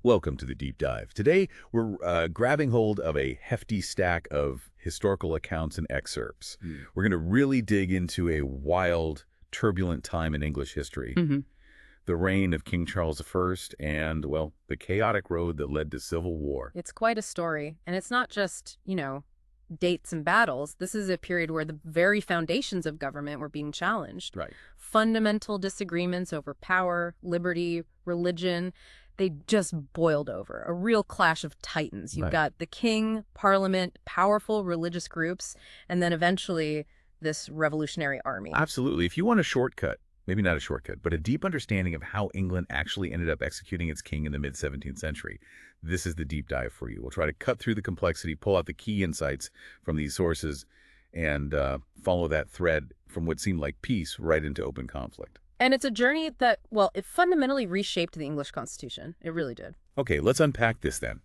Welcome to the deep dive. Today, we're grabbing hold of a hefty stack of historical accounts and excerpts. We're going to really dig into a wild, turbulent time in English history. hmm The reign of King Charles I and, well, the chaotic road that led to civil war. It's quite a story. And it's not just, dates and battles. This is a period where the very foundations of government were being challenged. Right. Fundamental disagreements over power, liberty, religion, they just boiled over. A real clash of titans. You've Right. got the king, parliament, powerful religious groups, and then eventually this revolutionary army. Absolutely. If you want a shortcut, maybe not a shortcut, but a deep understanding of how England actually ended up executing its king in the mid-17th century, this is the deep dive for you. We'll try to cut through the complexity, pull out the key insights from these sources, and follow that thread from what seemed like peace right into open conflict. And it's a journey that, well, it fundamentally reshaped the English Constitution. It really did. Okay, let's unpack this then.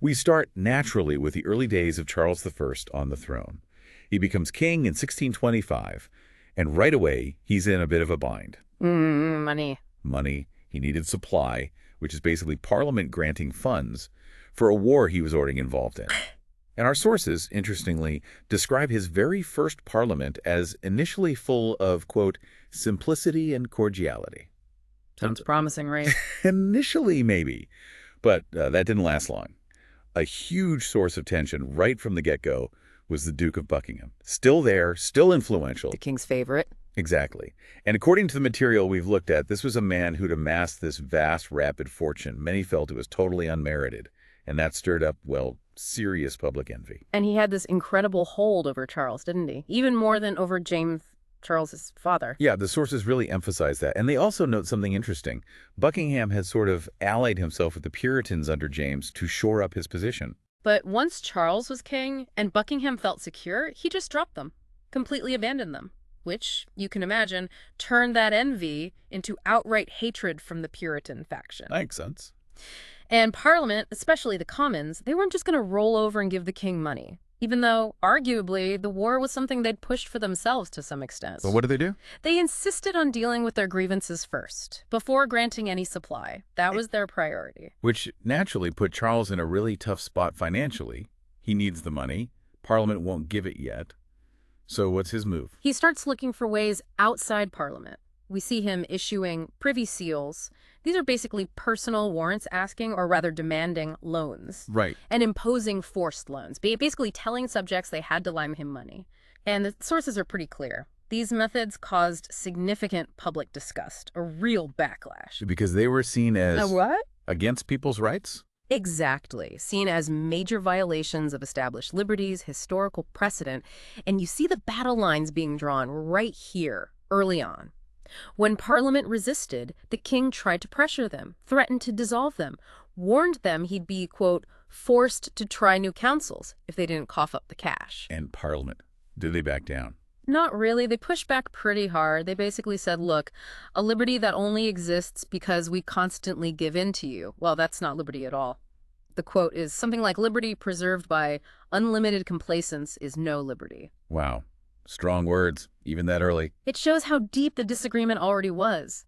We start naturally with the early days of Charles I on the throne. He becomes king in 1625, and right away, he's in a bit of a bind. Money. Money, he needed supply, which is basically Parliament granting funds for a war he was already involved in. And our sources, interestingly, describe his very first Parliament as initially full of, quote, simplicity and cordiality. Sounds promising, right? Initially, maybe, but that didn't last long. A huge source of tension right from the get-go was the Duke of Buckingham. Still there, still influential. The king's favorite. Exactly. And according to the material we've looked at, this was a man who'd amassed this vast, rapid fortune. Many felt it was totally unmerited, and that stirred up, well, serious public envy. And he had this incredible hold over Charles, didn't he? Even more than over James, Charles's father. Yeah, the sources really emphasize that. And they also note something interesting. Buckingham had sort of allied himself with the Puritans under James to shore up his position. But once Charles was king and Buckingham felt secure, he just dropped them, completely abandoned them, which, you can imagine, turned that envy into outright hatred from the Puritan faction. Makes sense. And Parliament, especially the Commons, they weren't just going to roll over and give the king money, even though, arguably, the war was something they'd pushed for themselves to some extent. But what did they do? They insisted on dealing with their grievances first, before granting any supply. That was their priority. Which naturally put Charles in a really tough spot financially. He needs the money. Parliament won't give it yet. So what's his move? He starts looking for ways outside Parliament. We see him issuing privy seals. These are basically personal warrants asking, or rather demanding, loans. Right. And imposing forced loans, basically telling subjects they had to lend him money. And the sources are pretty clear. These methods caused significant public disgust, a real backlash. Because they were seen as What? against people's rights? Exactly. Seen as major violations of established liberties, historical precedent. And you see the battle lines being drawn right here, early on. When Parliament resisted, the king tried to pressure them, threatened to dissolve them, warned them he'd be, quote, forced to try new councils if they didn't cough up the cash. And Parliament. Did they back down? Not really. They pushed back pretty hard. They basically said, look, a liberty that only exists because we constantly give in to you. Well, that's not liberty at all. The quote is something like, liberty preserved by unlimited complacence is no liberty. Wow. Strong words, even that early. It shows how deep the disagreement already was.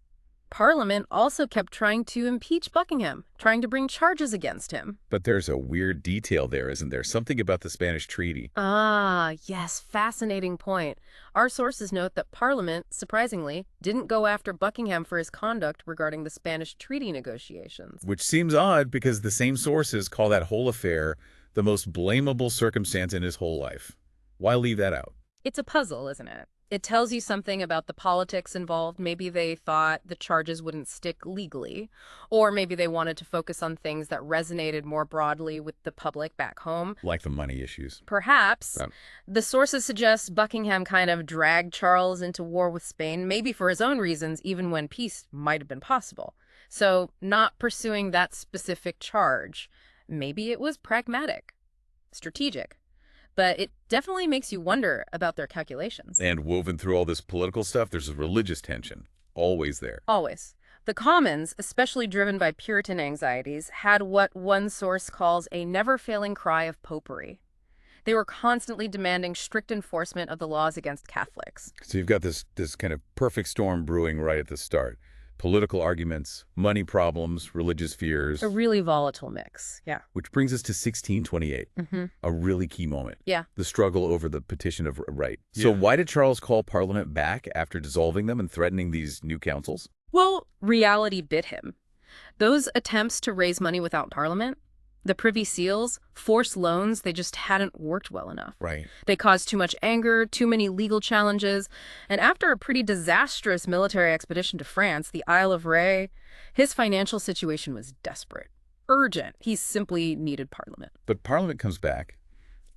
Parliament also kept trying to impeach Buckingham, trying to bring charges against him. But there's a weird detail there, isn't there? Something about the Spanish treaty. Ah, yes, fascinating point. Our sources note that Parliament, surprisingly, didn't go after Buckingham for his conduct regarding the Spanish treaty negotiations. Which seems odd because the same sources call that whole affair the most blamable circumstance in his whole life. Why leave that out? It's a puzzle, isn't it? It tells you something about the politics involved. Maybe they thought the charges wouldn't stick legally, or maybe they wanted to focus on things that resonated more broadly with the public back home. Like the money issues. Perhaps. Yeah. The sources suggest Buckingham kind of dragged Charles into war with Spain, maybe for his own reasons, even when peace might have been possible. So not pursuing that specific charge. Maybe it was pragmatic, strategic. But it definitely makes you wonder about their calculations. And woven through all this political stuff, there's a religious tension. Always there. Always. The Commons, especially driven by Puritan anxieties, had what one source calls a never-failing cry of popery. They were constantly demanding strict enforcement of the laws against Catholics. So you've got this kind of perfect storm brewing right at the start. Political arguments, money problems, religious fears. A really volatile mix, yeah. Which brings us to 1628, a really key moment. Yeah. The struggle over the petition of right. So why did Charles call Parliament back after dissolving them and threatening these new councils? Well, reality bit him. Those attempts to raise money without Parliament, the Privy Seals, forced loans, they just hadn't worked well enough. Right. They caused too much anger, too many legal challenges, and after a pretty disastrous military expedition to France, the Isle of Ré, his financial situation was desperate, urgent. He simply needed Parliament. But Parliament comes back,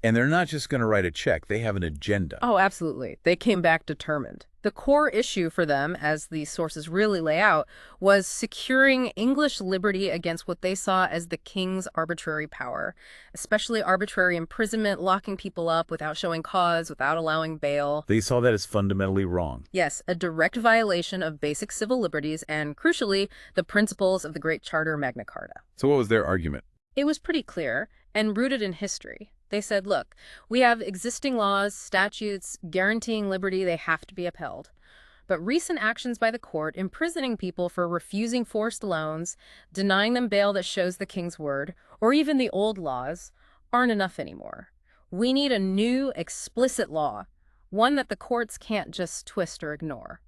and they're not just going to write a check. They have an agenda. Oh, absolutely. They came back determined. The core issue for them, as these sources really lay out, was securing English liberty against what they saw as the king's arbitrary power, especially arbitrary imprisonment, locking people up without showing cause, without allowing bail. They saw that as fundamentally wrong. Yes, a direct violation of basic civil liberties and, crucially, the principles of the Great Charter Magna Carta. So what was their argument? It was pretty clear and rooted in history. They said, look, we have existing laws, statutes, guaranteeing liberty, they have to be upheld. But recent actions by the court, imprisoning people for refusing forced loans, denying them bail that shows the king's word, or even the old laws, aren't enough anymore. We need a new, explicit law, one that the courts can't just twist or ignore.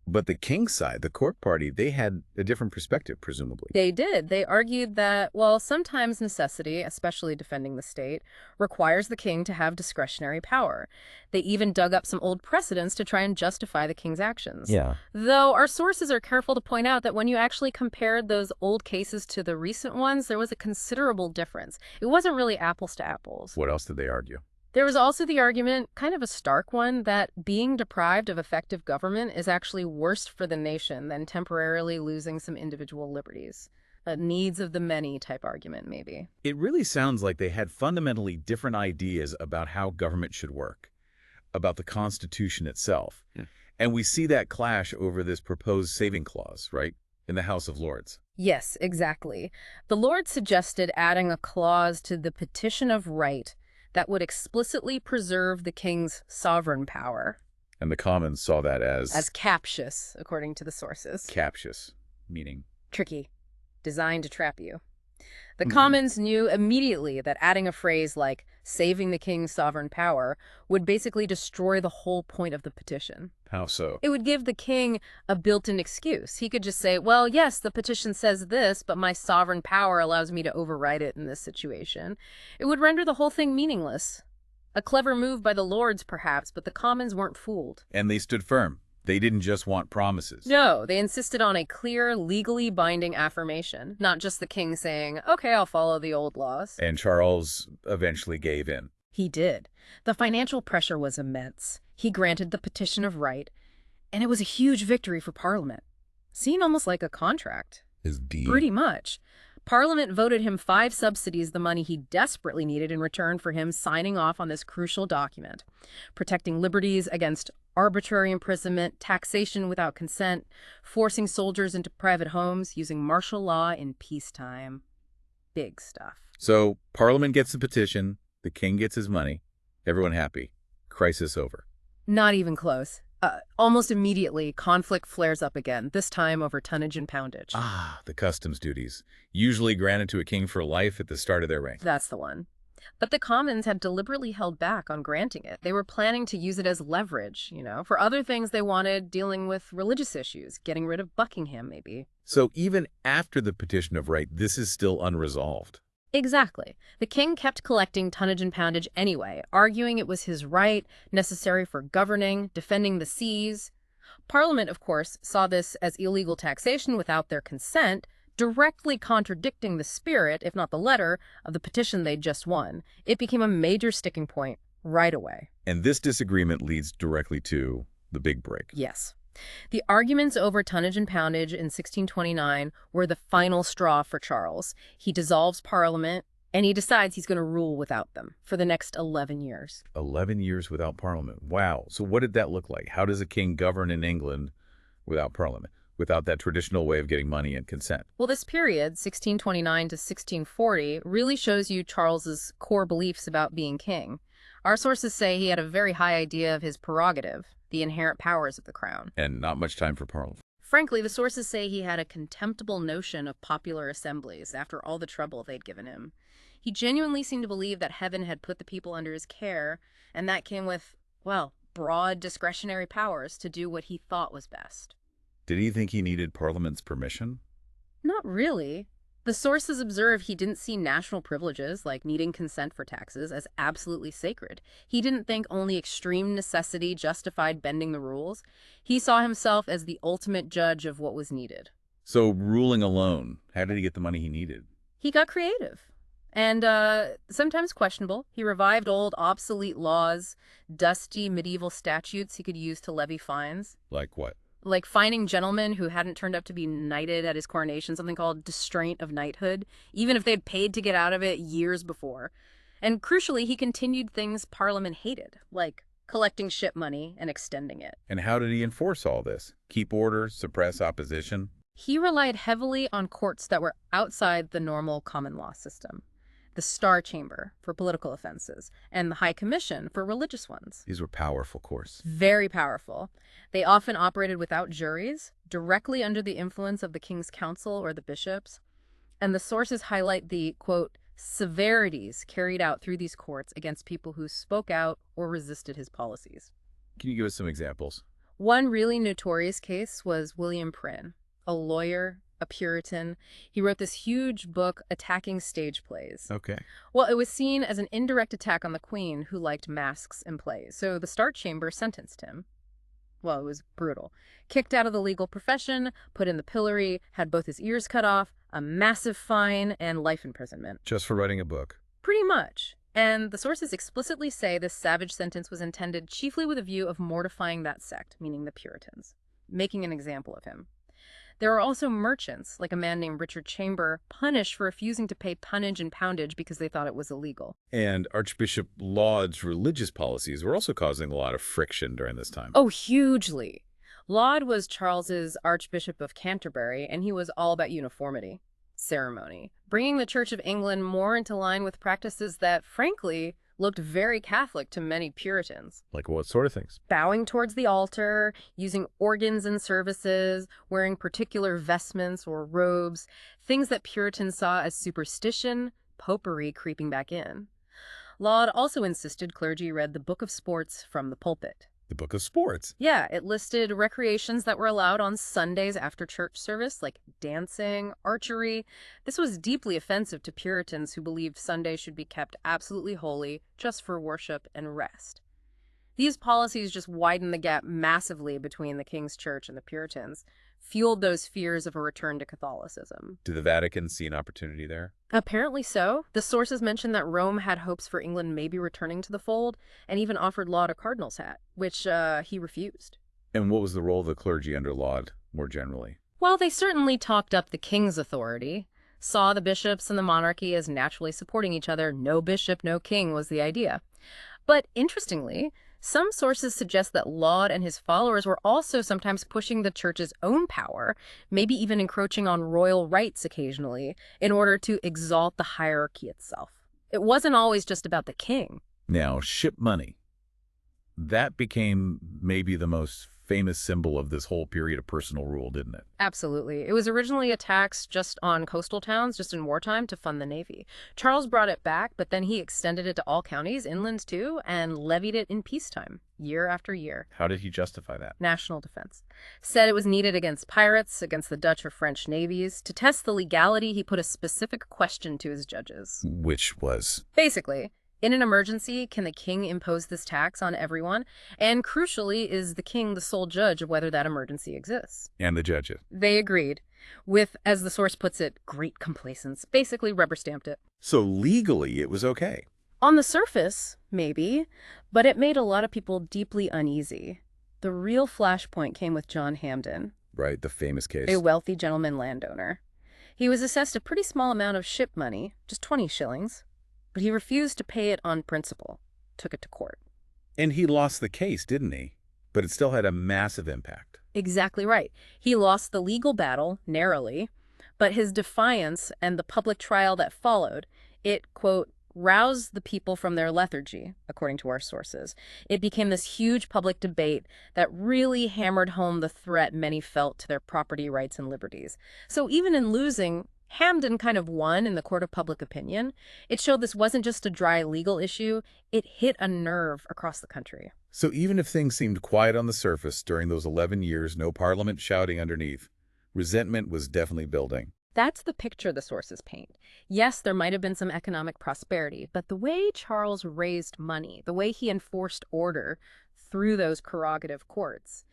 But the king's side, the court party, they had a different perspective, presumably. They did. They argued that, well, sometimes necessity, especially defending the state, requires the king to have discretionary power. They even dug up some old precedents to try and justify the king's actions. Yeah. Though our sources are careful to point out that when you actually compared those old cases to the recent ones, there was a considerable difference. It wasn't really apples to apples. What else did they argue? There was also the argument, kind of a stark one, that being deprived of effective government is actually worse for the nation than temporarily losing some individual liberties. A needs of the many type argument, maybe. It really sounds like they had fundamentally different ideas about how government should work, about the Constitution itself. Yeah. And we see that clash over this proposed saving clause, right, in the House of Lords. Yes, exactly. The Lords suggested adding a clause to the petition of right that would explicitly preserve the king's sovereign power. And the Commons saw that as captious, according to the sources. Captious, meaning? Tricky. Designed to trap you. The Commons knew immediately that adding a phrase like saving the king's sovereign power would basically destroy the whole point of the petition. How so? It would give the king a built-in excuse. He could just say, well, yes, the petition says this, but my sovereign power allows me to override it in this situation. It would render the whole thing meaningless. A clever move by the Lords, perhaps, but the Commons weren't fooled. And they stood firm. They didn't just want promises. No, they insisted on a clear, legally binding affirmation, not just the king saying, okay, I'll follow the old laws. And Charles eventually gave in. He did. The financial pressure was immense. He granted the petition of right, and it was a huge victory for Parliament. Seen almost like a contract. His deed. Pretty much. Parliament voted him 5 subsidies, the money he desperately needed in return for him signing off on this crucial document, protecting liberties against arbitrary imprisonment, taxation without consent, forcing soldiers into private homes, using martial law in peacetime. Big stuff. So Parliament gets the petition, the king gets his money, everyone happy. Crisis over. Not even close. Almost immediately, conflict flares up again, this time over tonnage and poundage. Ah, the customs duties, usually granted to a king for life at the start of their reign. That's the one. But the Commons had deliberately held back on granting it. They were planning to use it as leverage, for other things they wanted, dealing with religious issues, getting rid of Buckingham, maybe. So even after the petition of right, this is still unresolved. Exactly. The king kept collecting tonnage and poundage anyway, arguing it was his right, necessary for governing, defending the seas. Parliament, of course, saw this as illegal taxation without their consent, directly contradicting the spirit, if not the letter, of the petition they'd just won. It became a major sticking point right away. And this disagreement leads directly to the big break. Yes. The arguments over tonnage and poundage in 1629 were the final straw for Charles. He dissolves Parliament, and he decides he's going to rule without them for the next 11 years. 11 years without Parliament. Wow. So what did that look like? How does a king govern in England without Parliament, without that traditional way of getting money and consent? Well, this period, 1629 to 1640, really shows you Charles's core beliefs about being king. Our sources say he had a very high idea of his prerogative, the inherent powers of the crown. And not much time for Parliament. Frankly, the sources say he had a contemptible notion of popular assemblies after all the trouble they'd given him. He genuinely seemed to believe that heaven had put the people under his care, and that came with, well, broad discretionary powers to do what he thought was best. Did he think he needed Parliament's permission? Not really. The sources observe he didn't see national privileges, like needing consent for taxes, as absolutely sacred. He didn't think only extreme necessity justified bending the rules. He saw himself as the ultimate judge of what was needed. So ruling alone, how did he get the money he needed? He got creative. And sometimes questionable. He revived old obsolete laws, dusty medieval statutes he could use to levy fines. Like what? Like fining gentlemen who hadn't turned up to be knighted at his coronation, something called distraint of knighthood, even if they'd paid to get out of it years before. And crucially, he continued things Parliament hated, like collecting ship money and extending it. And how did he enforce all this? Keep order, suppress opposition? He relied heavily on courts that were outside the normal common law system. The Star Chamber for political offenses, and the High Commission for religious ones. These were powerful courts. Very powerful. They often operated without juries, directly under the influence of the king's council or the bishops. And the sources highlight the, quote, severities carried out through these courts against people who spoke out or resisted his policies. Can you give us some examples? One really notorious case was William Prynne, a lawyer, a Puritan. He wrote this huge book attacking stage plays. Okay. Well, it was seen as an indirect attack on the Queen, who liked masks and plays. So the Star Chamber sentenced him. Well, it was brutal. Kicked out of the legal profession, put in the pillory, had both his ears cut off, a massive fine, and life imprisonment. Just for writing a book? Pretty much. And the sources explicitly say this savage sentence was intended chiefly with a view of mortifying that sect, meaning the Puritans, making an example of him. There are also merchants, like a man named Richard Chamber, punished for refusing to pay tonnage and poundage because they thought it was illegal. And Archbishop Laud's religious policies were also causing a lot of friction during this time. Oh, hugely. Laud was Charles's Archbishop of Canterbury, and he was all about uniformity, ceremony, bringing the Church of England more into line with practices that, frankly, looked very Catholic to many Puritans. Like what sort of things? Bowing towards the altar, using organs in services, wearing particular vestments or robes, things that Puritans saw as superstition, popery creeping back in. Laud also insisted clergy read the Book of Sports from the pulpit. The Book of Sports? Yeah, it listed recreations that were allowed on Sundays after church service, like dancing, archery. This was deeply offensive to Puritans who believed Sunday should be kept absolutely holy, just for worship and rest. These policies just widened the gap massively between the King's Church and the Puritans, fueled those fears of a return to Catholicism. Did the Vatican see an opportunity there? Apparently so. The sources mention that Rome had hopes for England maybe returning to the fold, and even offered Laud a cardinal's hat, which he refused. And what was the role of the clergy under Laud, more generally? Well, they certainly talked up the king's authority, saw the bishops and the monarchy as naturally supporting each other. No bishop, no king was the idea. But interestingly, some sources suggest that Laud and his followers were also sometimes pushing the church's own power, maybe even encroaching on royal rights occasionally, in order to exalt the hierarchy itself. It wasn't always just about the king. Now, ship money. That became maybe the most famous symbol of this whole period of personal rule, didn't it? Absolutely. It was originally a tax just on coastal towns, just in wartime, to fund the Navy. Charles brought it back, but then he extended it to all counties, inland too, and levied it in peacetime, year after year. How did he justify that? National defense. Said it was needed against pirates, against the Dutch or French navies. To test the legality, he put a specific question to his judges. Which was? Basically, in an emergency, can the king impose this tax on everyone? And crucially, is the king the sole judge of whether that emergency exists? And the judges? They agreed, with, as the source puts it, great complacence, basically rubber-stamped it. So legally, it was okay? On the surface, maybe, but it made a lot of people deeply uneasy. The real flashpoint came with John Hampden. Right, the famous case. A wealthy gentleman landowner. He was assessed a pretty small amount of ship money, just 20 shillings. But he refused to pay it on principle, took it to court. And he lost the case, didn't he? But it still had a massive impact. Exactly right. He lost the legal battle, narrowly, but his defiance and the public trial that followed, it, quote, roused the people from their lethargy, according to our sources. It became this huge public debate that really hammered home the threat many felt to their property rights and liberties. So even in losing, Hampden kind of won in the court of public opinion. It showed this wasn't just a dry legal issue, it hit a nerve across the country. So even if things seemed quiet on the surface during those 11 years, no parliament shouting underneath, resentment was definitely building. That's the picture the sources paint. Yes, there might have been some economic prosperity, but the way Charles raised money, the way he enforced order through those prerogative courts,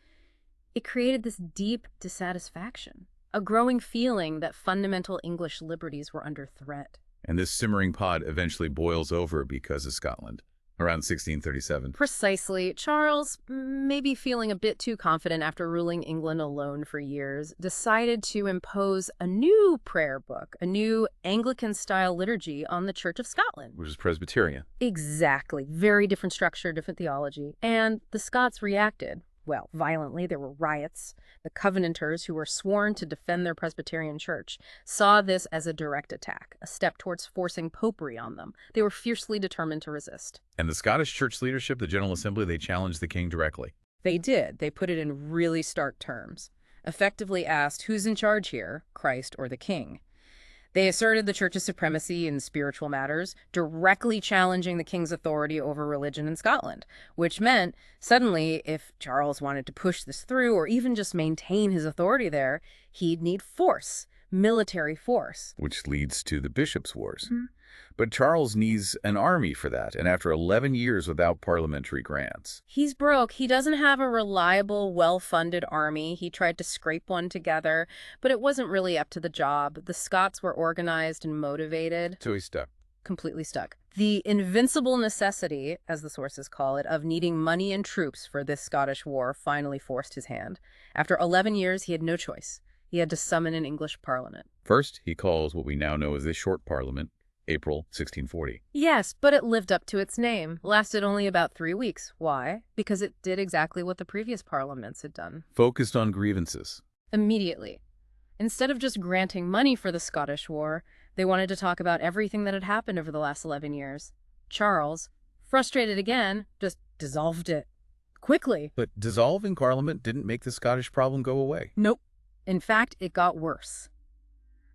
it created this deep dissatisfaction, a growing feeling that fundamental English liberties were under threat. And this simmering pot eventually boils over because of Scotland, around 1637. Precisely. Charles, maybe feeling a bit too confident after ruling England alone for years, decided to impose a new prayer book, a new Anglican-style liturgy on the Church of Scotland. Which is Presbyterian. Exactly. Very different structure, different theology. And the Scots reacted. Well, violently. There were riots. The Covenanters, who were sworn to defend their Presbyterian church, saw this as a direct attack, a step towards forcing popery on them. They were fiercely determined to resist. And the Scottish church leadership, the General Assembly, they challenged the king directly. They did. They put it in really stark terms. Effectively asked, who's in charge here, Christ or the king? They asserted the church's supremacy in spiritual matters, directly challenging the king's authority over religion in Scotland, which meant, suddenly, if Charles wanted to push this through or even just maintain his authority there, he'd need force, military force. Which leads to the bishops' wars. But Charles needs an army for that, and after 11 years without parliamentary grants. He's broke. He doesn't have a reliable, well-funded army. He tried to scrape one together, but it wasn't really up to the job. The Scots were organized and motivated. So he's stuck. Completely stuck. The invincible necessity, as the sources call it, of needing money and troops for this Scottish war finally forced his hand. After 11 years, he had no choice. He had to summon an English parliament. First, he calls what we now know as the Short Parliament, April 1640. Yes, but it lived up to its name. Lasted only about 3 weeks. Why? Because it did exactly what the previous parliaments had done. Focused on grievances. Immediately. Instead of just granting money for the Scottish War, they wanted to talk about everything that had happened over the last 11 years. Charles, frustrated again, just dissolved it. Quickly. But dissolving Parliament didn't make the Scottish problem go away. Nope. In fact, it got worse.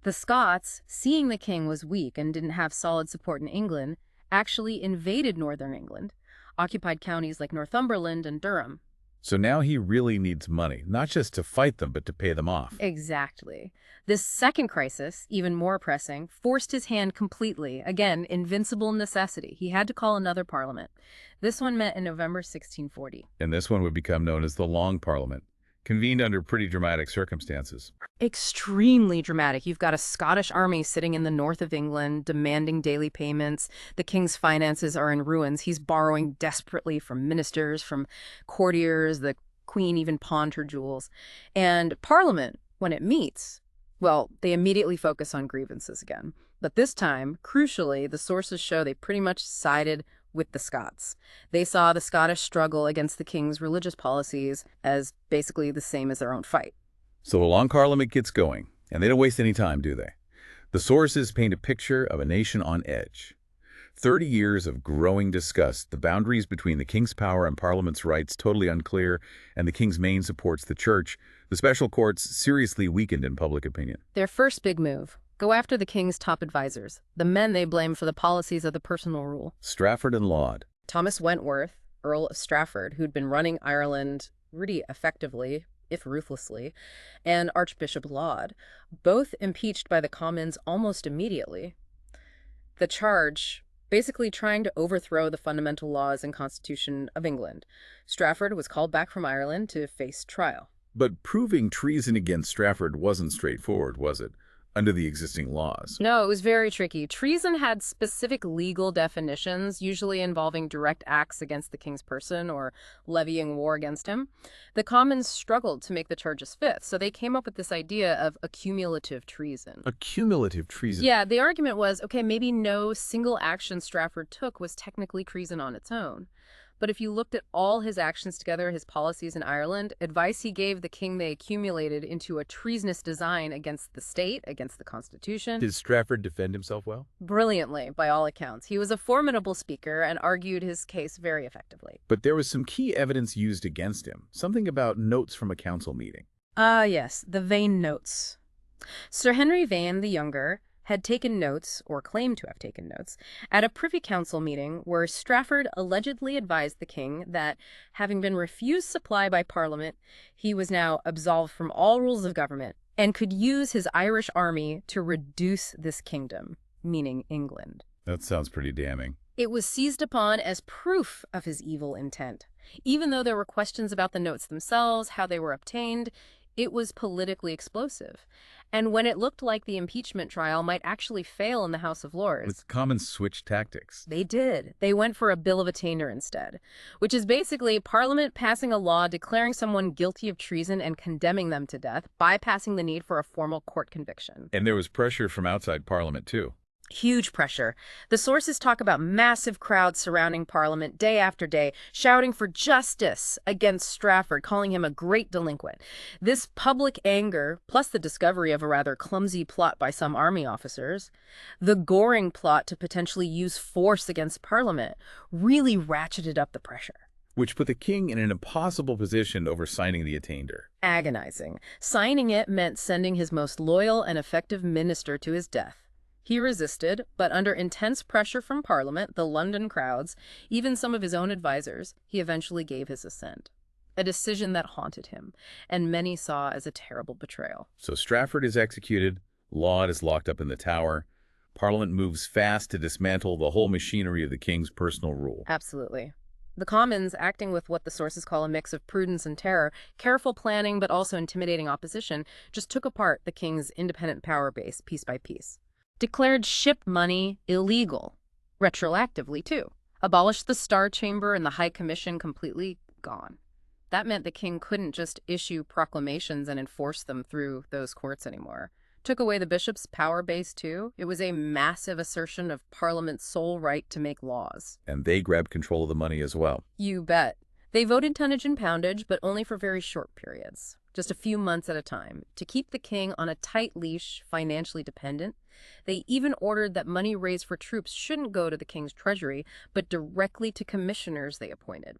The Scots, seeing the king was weak and didn't have solid support in England, actually invaded northern England, occupied counties like Northumberland and Durham. So now he really needs money, not just to fight them, but to pay them off. Exactly. This second crisis, even more pressing, forced his hand completely. Again, invincible necessity. He had to call another parliament. This one met in November 1640. And this one would become known as the Long Parliament, convened under pretty dramatic circumstances. Extremely dramatic. You've got a Scottish army sitting in the north of England, demanding daily payments. The king's finances are in ruins. He's borrowing desperately from ministers, from courtiers. The queen even pawned her jewels. And Parliament, when it meets, well, they immediately focus on grievances again. But this time, crucially, the sources show they pretty much sided with the Scots. They saw the Scottish struggle against the king's religious policies as basically the same as their own fight. So the Long Parliament gets going, and they don't waste any time, do they? The sources paint a picture of a nation on edge. 30 years of growing disgust, the boundaries between the king's power and Parliament's rights totally unclear, and the king's main supports the church, the special courts seriously weakened in public opinion. Their first big move: go after the king's top advisors, the men they blame for the policies of the personal rule. Strafford and Laud. Thomas Wentworth, Earl of Strafford, who'd been running Ireland really effectively, if ruthlessly, and Archbishop Laud, both impeached by the Commons almost immediately. The charge, basically trying to overthrow the fundamental laws and constitution of England. Strafford was called back from Ireland to face trial. But proving treason against Strafford wasn't straightforward, was it? Under the existing laws. No, it was very tricky. Treason had specific legal definitions, usually involving direct acts against the king's person or levying war against him. The Commons struggled to make the charges fit, so they came up with this idea of accumulative treason. Accumulative treason? Yeah, the argument was, okay, maybe no single action Strafford took was technically treason on its own, But if you looked at all his actions together, his policies in Ireland, advice he gave the king, they accumulated into a treasonous design against the state, against the Constitution. Did Strafford defend himself well? Brilliantly, by all accounts. He was a formidable speaker and argued his case very effectively. But there was some key evidence used against him, something about notes from a council meeting. Ah, yes, the Vane notes. Sir Henry Vane the Younger had taken notes, or claimed to have taken notes, at a Privy Council meeting where Strafford allegedly advised the king that, having been refused supply by Parliament, he was now absolved from all rules of government and could use his Irish army to reduce this kingdom, meaning England. That sounds pretty damning. It was seized upon as proof of his evil intent. Even though there were questions about the notes themselves, how they were obtained, it was politically explosive. And when it looked like the impeachment trial might actually fail in the House of Lords, It's common switch tactics. they did. They went for a bill of attainder instead, which is basically Parliament passing a law declaring someone guilty of treason and condemning them to death, bypassing the need for a formal court conviction. And there was pressure from outside Parliament, too. Huge pressure. The sources talk about massive crowds surrounding Parliament day after day, shouting for justice against Strafford, calling him a great delinquent. This public anger, plus the discovery of a rather clumsy plot by some army officers, the Goring plot to potentially use force against Parliament, really ratcheted up the pressure. Which put the king in an impossible position over signing the attainder. Agonizing. Signing it meant sending his most loyal and effective minister to his death. He resisted, but under intense pressure from Parliament, the London crowds, even some of his own advisors, he eventually gave his assent. A decision that haunted him, and many saw as a terrible betrayal. So Strafford is executed, Laud is locked up in the Tower, Parliament moves fast to dismantle the whole machinery of the king's personal rule. Absolutely. The Commons, acting with what the sources call a mix of prudence and terror, careful planning but also intimidating opposition, just took apart the king's independent power base piece by piece. Declared ship money illegal, retroactively too. Abolished the Star Chamber and the High Commission, completely gone. That meant the king couldn't just issue proclamations and enforce them through those courts anymore. Took away the bishop's power base too. It was a massive assertion of Parliament's sole right to make laws. And they grabbed control of the money as well. You bet. They voted tonnage and poundage, but only for very short periods, just a few months at a time. To keep the king on a tight leash, financially dependent, they even ordered that money raised for troops shouldn't go to the king's treasury, but directly to commissioners they appointed.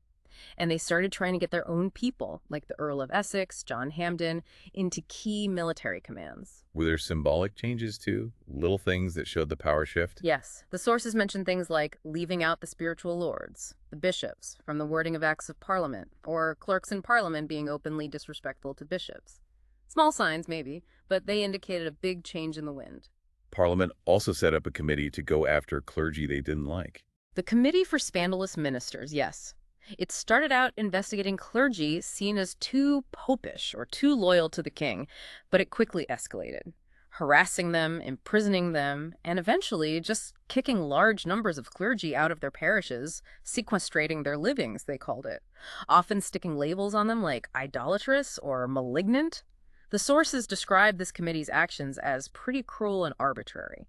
And they started trying to get their own people, like the Earl of Essex, John Hampden, into key military commands. Were there symbolic changes too? Little things that showed the power shift? Yes, the sources mention things like leaving out the spiritual lords, the bishops, from the wording of Acts of Parliament, or clerks in Parliament being openly disrespectful to bishops. Small signs, maybe, but they indicated a big change in the wind. Parliament also set up a committee to go after clergy they didn't like. The Committee for Scandalous Ministers, yes. It started out investigating clergy seen as too popish or too loyal to the king, but it quickly escalated, harassing them, imprisoning them, and eventually just kicking large numbers of clergy out of their parishes, sequestrating their livings, they called it, often sticking labels on them like idolatrous or malignant. The sources describe this committee's actions as pretty cruel and arbitrary.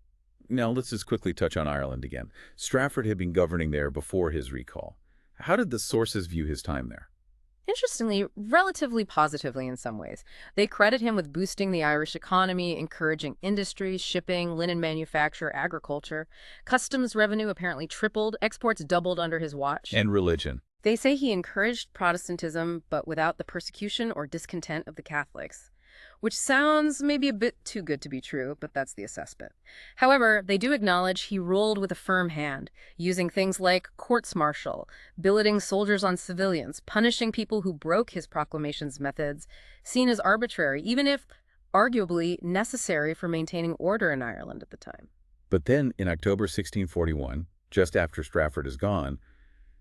Now, let's just quickly touch on Ireland again. Strafford had been governing there before his recall. How did the sources view his time there? Interestingly, relatively positively in some ways. They credit him with boosting the Irish economy, encouraging industry, shipping, linen manufacture, agriculture. Customs revenue apparently tripled, exports doubled under his watch. And religion. They say he encouraged Protestantism, but without the persecution or discontent of the Catholics. Which sounds maybe a bit too good to be true, but that's the assessment. However, they do acknowledge he ruled with a firm hand, using things like courts-martial, billeting soldiers on civilians, punishing people who broke his proclamations methods, seen as arbitrary, even if arguably necessary for maintaining order in Ireland at the time. But then, in October 1641, just after Strafford is gone,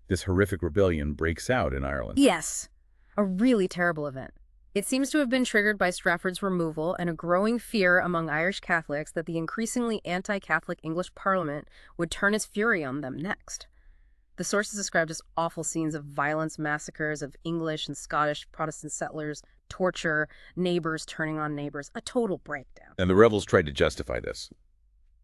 this horrific rebellion breaks out in Ireland. Yes, a really terrible event. It seems to have been triggered by Strafford's removal and a growing fear among Irish Catholics that the increasingly anti-Catholic English Parliament would turn its fury on them next. The sources described as awful scenes of violence, massacres of English and Scottish Protestant settlers, torture, neighbors turning on neighbors, a total breakdown. And the rebels tried to justify this,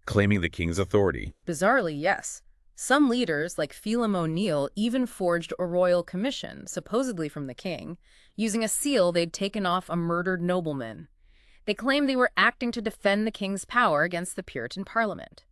claiming the king's authority. Bizarrely, yes. Some leaders, like Phelim O'Neill, even forged a royal commission, supposedly from the king, using a seal they'd taken off a murdered nobleman. They claimed they were acting to defend the king's power against the Puritan Parliament.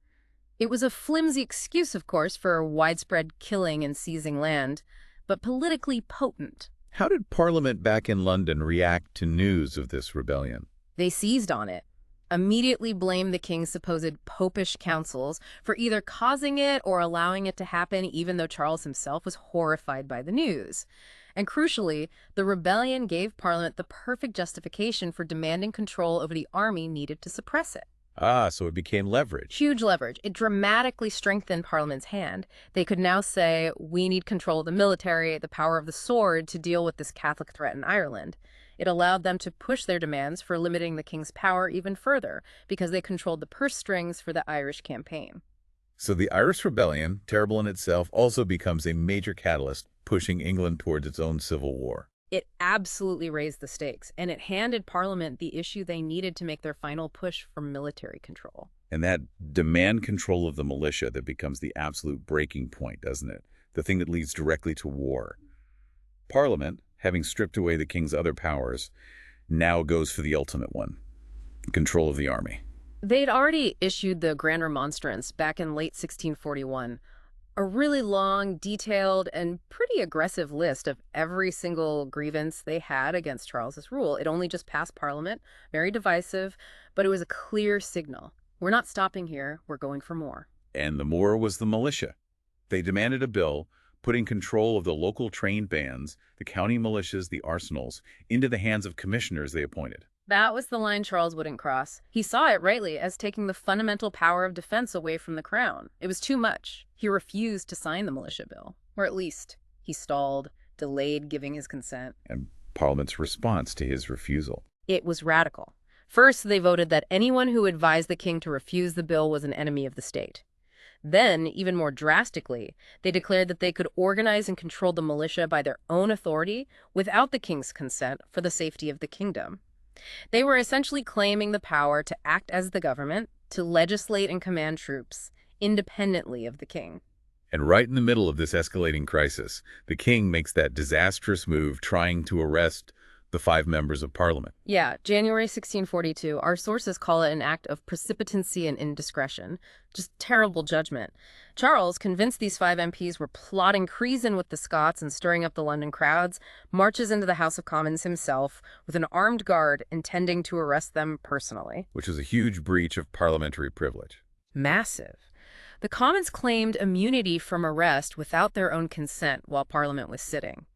It was a flimsy excuse, of course, for widespread killing and seizing land, but politically potent. How did Parliament back in London react to news of this rebellion? They seized on it, immediately blamed the king's supposed popish councils for either causing it or allowing it to happen, even though Charles himself was horrified by the news. And crucially, the rebellion gave Parliament the perfect justification for demanding control over the army needed to suppress it. Ah, so it became leverage. Huge leverage. It dramatically strengthened Parliament's hand. They could now say, we need control of the military, the power of the sword to deal with this Catholic threat in Ireland. It allowed them to push their demands for limiting the king's power even further because they controlled the purse strings for the Irish campaign. So the Irish Rebellion, terrible in itself, also becomes a major catalyst pushing England towards its own civil war. It absolutely raised the stakes, and it handed Parliament the issue they needed to make their final push for military control. And that demand control of the militia that becomes the absolute breaking point, doesn't it? The thing that leads directly to war. Parliament, having stripped away the king's other powers, now goes for the ultimate one, control of the army. They'd already issued the Grand Remonstrance back in late 1641, a really long, detailed, and pretty aggressive list of every single grievance they had against Charles's rule. It only just passed Parliament, very divisive, but it was a clear signal. We're not stopping here, we're going for more. And the more was the militia. They demanded a bill putting control of the local trained bands, the county militias, the arsenals, into the hands of commissioners they appointed. That was the line Charles wouldn't cross. He saw it rightly as taking the fundamental power of defense away from the crown. It was too much. He refused to sign the militia bill. Or at least, he stalled, delayed giving his consent. And Parliament's response to his refusal. It was radical. First, they voted that anyone who advised the king to refuse the bill was an enemy of the state. Then, even more drastically, they declared that they could organize and control the militia by their own authority without the king's consent for the safety of the kingdom. They were essentially claiming the power to act as the government, to legislate and command troops, independently of the king. And right in the middle of this escalating crisis, the king makes that disastrous move trying to arrest the 5 members of Parliament. Yeah, January 1642, our sources call it an act of precipitancy and indiscretion. Just terrible judgment. Charles, convinced these 5 MPs were plotting treason with the Scots and stirring up the London crowds, marches into the House of Commons himself with an armed guard intending to arrest them personally. Which was a huge breach of parliamentary privilege. Massive. The Commons claimed immunity from arrest without their own consent while Parliament was sitting.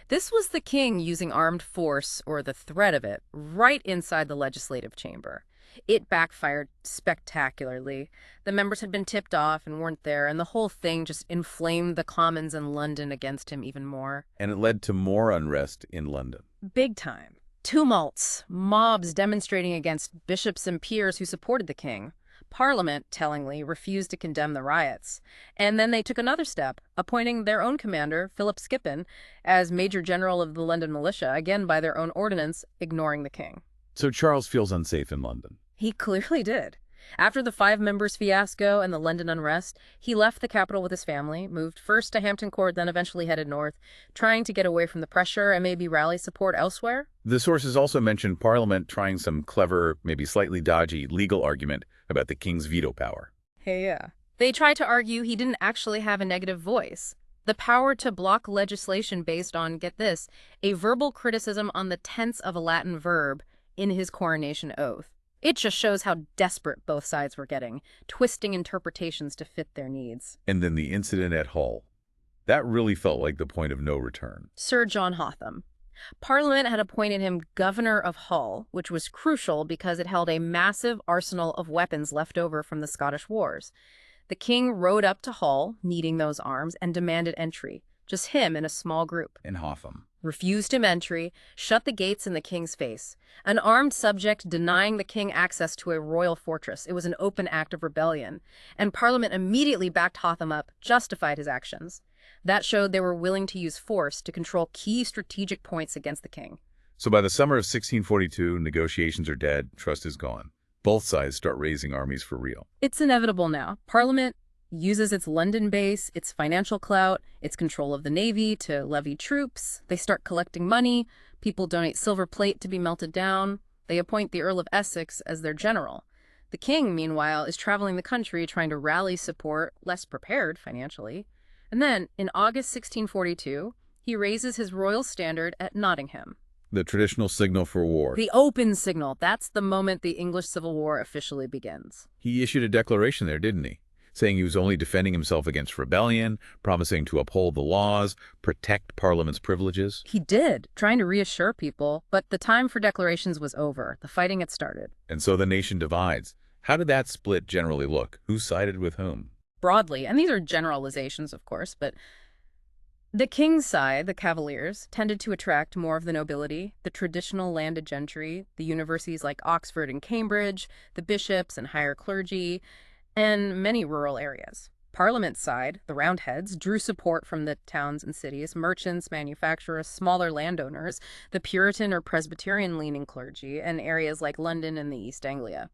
This was the king using armed force, or the threat of it, right inside the legislative chamber. It backfired spectacularly. The members had been tipped off and weren't there, and the whole thing just inflamed the Commons in London against him even more. And it led to more unrest in London. Big time. Tumults, mobs demonstrating against bishops and peers who supported the king. Parliament, tellingly, refused to condemn the riots. And then they took another step, appointing their own commander, Philip Skippon, as Major General of the London Militia, again by their own ordinance, ignoring the king. So Charles feels unsafe in London. He clearly did. After the 5 members fiasco and the London unrest, he left the capital with his family, moved first to Hampton Court, then eventually headed north, trying to get away from the pressure and maybe rally support elsewhere. The sources also mentioned Parliament trying some clever, maybe slightly dodgy legal argument about the king's veto power. Hey, yeah. They tried to argue he didn't actually have a negative voice. The power to block legislation based on, get this, a verbal criticism on the tense of a Latin verb in his coronation oath. It just shows how desperate both sides were getting, twisting interpretations to fit their needs. And then the incident at Hull. That really felt like the point of no return. Sir John Hotham. Parliament had appointed him governor of Hull, which was crucial because it held a massive arsenal of weapons left over from the Scottish Wars. The king rode up to Hull, needing those arms, and demanded entry. Just him in a small group. In Hotham. Refused him entry, shut the gates in the king's face. An armed subject denying the king access to a royal fortress. It was an open act of rebellion. And Parliament immediately backed Hotham up, justified his actions. That showed they were willing to use force to control key strategic points against the king. So by the summer of 1642, negotiations are dead, trust is gone. Both sides start raising armies for real. It's inevitable now. Parliament uses its London base, its financial clout, its control of the navy to levy troops. They start collecting money. People donate silver plate to be melted down. They appoint the Earl of Essex as their general. The king, meanwhile, is traveling the country trying to rally support, less prepared financially. And then, in August 1642, he raises his royal standard at Nottingham. The traditional signal for war. The open signal. That's the moment the English Civil War officially begins. He issued a declaration there, didn't he? Saying he was only defending himself against rebellion, promising to uphold the laws, protect Parliament's privileges. He did, trying to reassure people, but the time for declarations was over. The fighting had started. And so the nation divides. How did that split generally look? Who sided with whom? Broadly, and these are generalizations, of course, but the king's side, the Cavaliers, tended to attract more of the nobility, the traditional landed gentry, the universities like Oxford and Cambridge, the bishops and higher clergy, and many rural areas. Parliament's side, the Roundheads, drew support from the towns and cities, merchants, manufacturers, smaller landowners, the Puritan or Presbyterian-leaning clergy, and areas like London and the East Anglia.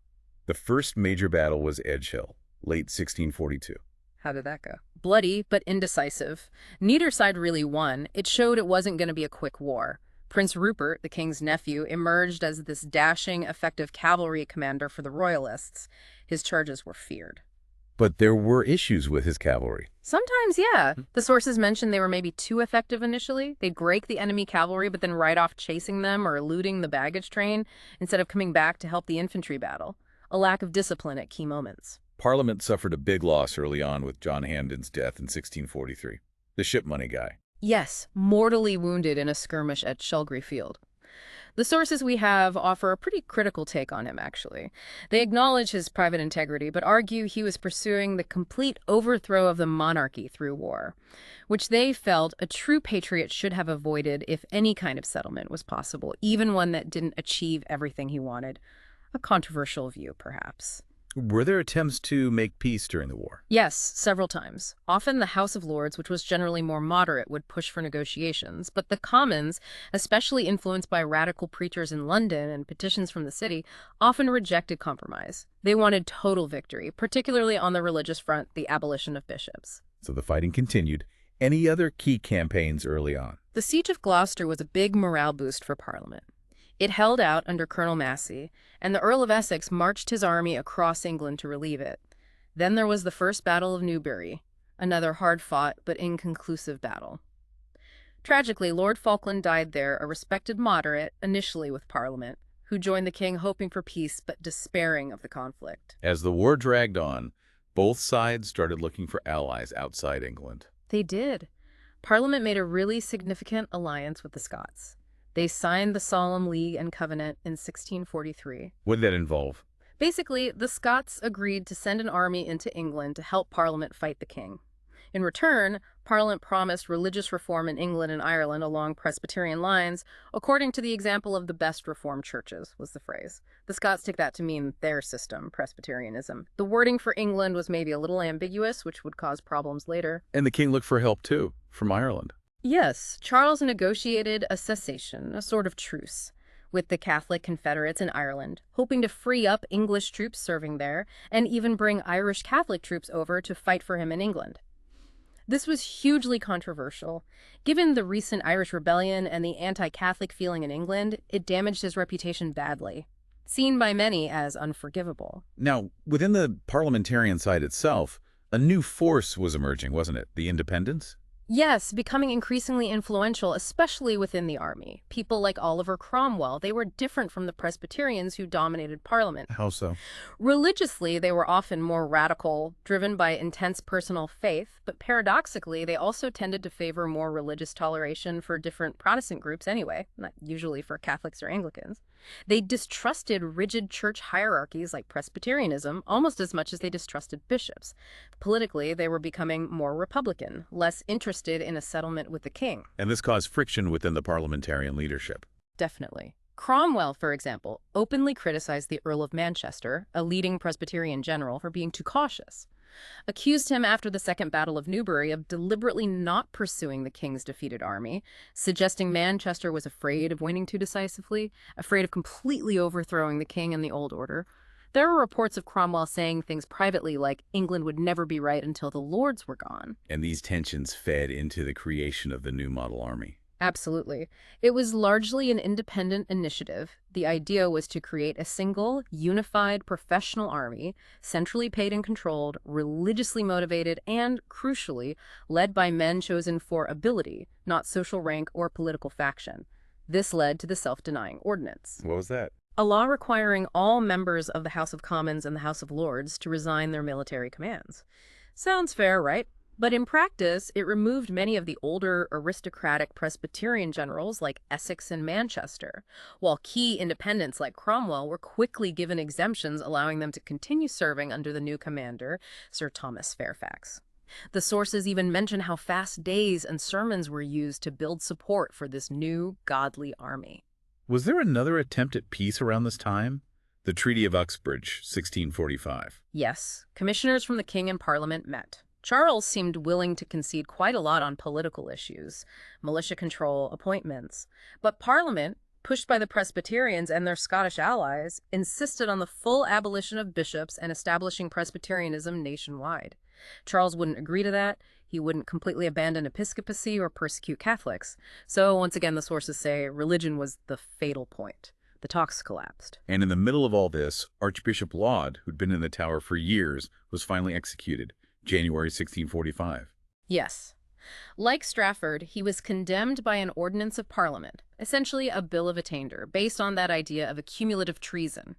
The first major battle was Edge Hill, late 1642. How did that go? Bloody, but indecisive. Neither side really won. It showed it wasn't going to be a quick war. Prince Rupert, the king's nephew, emerged as this dashing, effective cavalry commander for the royalists. His charges were feared. But there were issues with his cavalry. Sometimes, yeah. The sources mentioned they were maybe too effective initially. They'd break the enemy cavalry, but then ride off chasing them or eluding the baggage train instead of coming back to help the infantry battle. A lack of discipline at key moments. Parliament suffered a big loss early on with John Hampden's death in 1643. The ship money guy. Yes, mortally wounded in a skirmish at Shelgree Field. The sources we have offer a pretty critical take on him, actually. They acknowledge his private integrity, but argue he was pursuing the complete overthrow of the monarchy through war, which they felt a true patriot should have avoided if any kind of settlement was possible, even one that didn't achieve everything he wanted. A controversial view, perhaps. Were there attempts to make peace during the war? Yes, several times. Often the House of Lords, which was generally more moderate, would push for negotiations, but the Commons, especially influenced by radical preachers in London and petitions from the city, often rejected compromise. They wanted total victory, particularly on the religious front, the abolition of bishops. So the fighting continued. Any other key campaigns early on? The Siege of Gloucester was a big morale boost for Parliament. It held out under Colonel Massey, and the Earl of Essex marched his army across England to relieve it. Then there was the First Battle of Newbury, another hard-fought but inconclusive battle. Tragically, Lord Falkland died there, a respected moderate, initially with Parliament, who joined the king hoping for peace but despairing of the conflict. As the war dragged on, both sides started looking for allies outside England. They did. Parliament made a really significant alliance with the Scots. They signed the Solemn League and Covenant in 1643. What did that involve? Basically, the Scots agreed to send an army into England to help Parliament fight the king. In return, Parliament promised religious reform in England and Ireland along Presbyterian lines, according to the example of the best reformed churches, was the phrase. The Scots took that to mean their system, Presbyterianism. The wording for England was maybe a little ambiguous, which would cause problems later. And the king looked for help, too, from Ireland. Yes, Charles negotiated a cessation, a sort of truce, with the Catholic Confederates in Ireland, hoping to free up English troops serving there and even bring Irish Catholic troops over to fight for him in England. This was hugely controversial. Given the recent Irish Rebellion and the anti-Catholic feeling in England, it damaged his reputation badly, seen by many as unforgivable. Now, within the parliamentarian side itself, a new force was emerging, wasn't it? The Independents? Yes, becoming increasingly influential, especially within the army. People like Oliver Cromwell, they were different from the Presbyterians who dominated Parliament. How so? Religiously, they were often more radical, driven by intense personal faith, but paradoxically, they also tended to favor more religious toleration for different Protestant groups anyway, not usually for Catholics or Anglicans. They distrusted rigid church hierarchies like Presbyterianism almost as much as they distrusted bishops. Politically, they were becoming more Republican, less interested in a settlement with the king. And this caused friction within the parliamentarian leadership. Definitely. Cromwell, for example, openly criticized the Earl of Manchester, a leading Presbyterian general, for being too cautious. Accused him after the Second Battle of Newbury of deliberately not pursuing the king's defeated army, suggesting Manchester was afraid of winning too decisively, afraid of completely overthrowing the king and the old order. There were reports of Cromwell saying things privately like England would never be right until the Lords were gone. And these tensions fed into the creation of the new model army. Absolutely. It was largely an independent initiative. The idea was to create a single, unified, professional army, centrally paid and controlled, religiously motivated, and, crucially, led by men chosen for ability, not social rank or political faction. This led to the Self-Denying Ordinance, What was that? a law requiring all members of the House of Commons and the House of Lords to resign their military commands. Sounds fair, right? But in practice, it removed many of the older aristocratic Presbyterian generals like Essex and Manchester, while key independents like Cromwell were quickly given exemptions allowing them to continue serving under the new commander, Sir Thomas Fairfax. The sources even mention how fast days and sermons were used to build support for this new godly army. Was there another attempt at peace around this time? The Treaty of Uxbridge, 1645. Yes, commissioners from the king and parliament met. Charles seemed willing to concede quite a lot on political issues, militia control, appointments. But Parliament, pushed by the Presbyterians and their Scottish allies, insisted on the full abolition of bishops and establishing Presbyterianism nationwide. Charles wouldn't agree to that. He wouldn't completely abandon episcopacy or persecute Catholics. So, once again, the sources say religion was the fatal point. The talks collapsed. And in the middle of all this, Archbishop Laud, who'd been in the Tower for years, was finally executed. January 1645. Yes. Like Strafford, he was condemned by an ordinance of Parliament, essentially a bill of attainder, based on that idea of accumulative treason.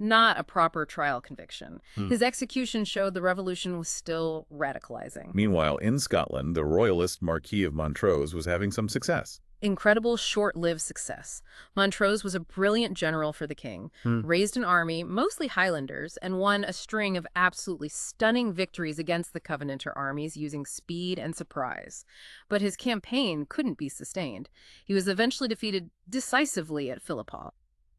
Not a proper trial conviction. His execution showed the revolution was still radicalizing. Meanwhile, in Scotland, the royalist Marquis of Montrose was having some success. Incredible short-lived success. Montrose was a brilliant general for the king, raised an army, mostly Highlanders, and won a string of absolutely stunning victories against the Covenanter armies using speed and surprise. But his campaign couldn't be sustained. He was eventually defeated decisively at Philiphaugh.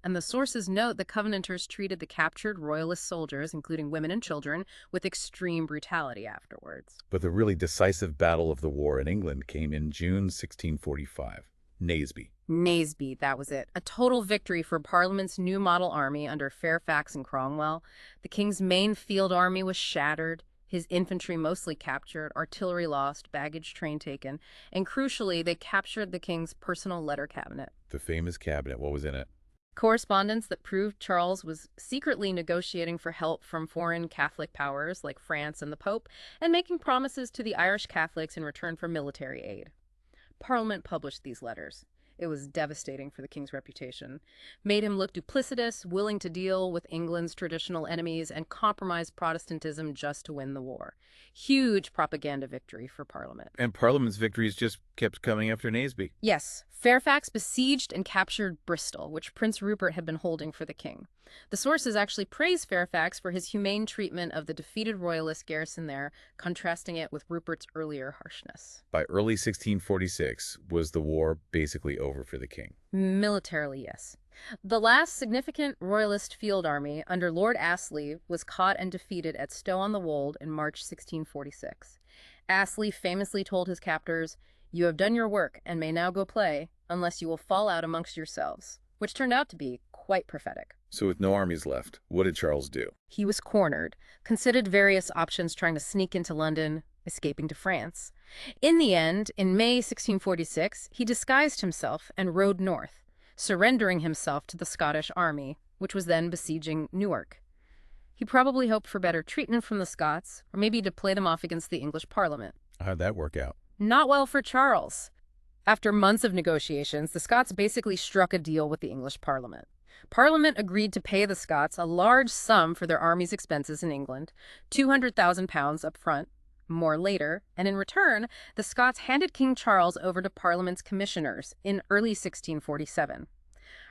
And the sources note the Covenanters treated the captured royalist soldiers, including women and children, with extreme brutality afterwards. But the really decisive battle of the war in England came in June 1645. Naseby. That was it. A total victory for Parliament's new model army under Fairfax and Cromwell. The king's main field army was shattered, his infantry mostly captured, artillery lost, baggage train taken, and crucially, they captured the king's personal letter cabinet. The famous cabinet, what was in it? Correspondence that proved Charles was secretly negotiating for help from foreign Catholic powers like France and the Pope, and making promises to the Irish Catholics in return for military aid. Parliament published these letters. It was devastating for the king's reputation. Made him look duplicitous, willing to deal with England's traditional enemies, and compromise Protestantism just to win the war. Huge propaganda victory for Parliament. And Parliament's victories just kept coming after Naseby. Yes, Fairfax besieged and captured Bristol, which Prince Rupert had been holding for the king. The sources actually praise Fairfax for his humane treatment of the defeated royalist garrison there, contrasting it with Rupert's earlier harshness. By early 1646, was the war basically over for the king? Militarily, yes. The last significant royalist field army under Lord Astley was caught and defeated at Stow-on-the-Wold in March 1646. Astley famously told his captors, "You have done your work and may now go play, unless you will fall out amongst yourselves," which turned out to be quite prophetic. So with no armies left, what did Charles do? He was cornered, considered various options, trying to sneak into London, escaping to France. In the end, in May 1646, he disguised himself and rode north, surrendering himself to the Scottish army, which was then besieging Newark. He probably hoped for better treatment from the Scots, or maybe to play them off against the English Parliament. How'd that work out? Not well for Charles. After months of negotiations, the Scots basically struck a deal with the English Parliament. Parliament agreed to pay the Scots a large sum for their army's expenses in England, £200,000 up front, more later, and in return, the Scots handed King Charles over to Parliament's commissioners in early 1647.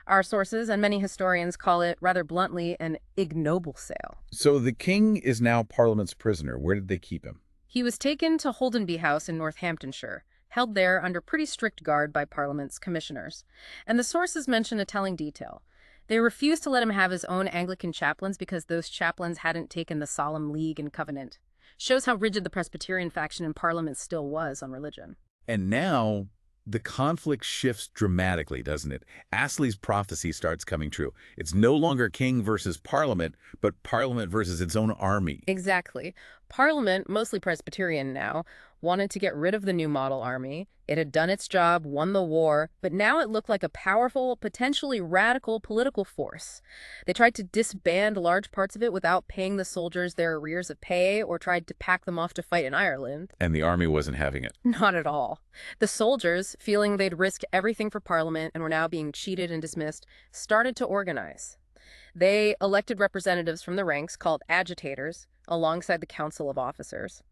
Our sources and many historians call it, rather bluntly, an ignoble sale. So the king is now Parliament's prisoner. Where did they keep him? He was taken to Holdenby House in Northamptonshire, held there under pretty strict guard by Parliament's commissioners. And the sources mention a telling detail. They refused to let him have his own Anglican chaplains because those chaplains hadn't taken the Solemn League and Covenant. Shows how rigid the Presbyterian faction in Parliament still was on religion. And now the conflict shifts dramatically, doesn't it? Astley's prophecy starts coming true. It's no longer king versus parliament, but parliament versus its own army. Exactly. Parliament, mostly Presbyterian now, wanted to get rid of the new model army. It had done its job, won the war, but now it looked like a powerful, potentially radical political force. They tried to disband large parts of it without paying the soldiers their arrears of pay or tried to pack them off to fight in Ireland. And the army wasn't having it. Not at all. The soldiers, feeling they'd risked everything for Parliament and were now being cheated and dismissed, started to organize. They elected representatives from the ranks called agitators alongside the Council of Officers.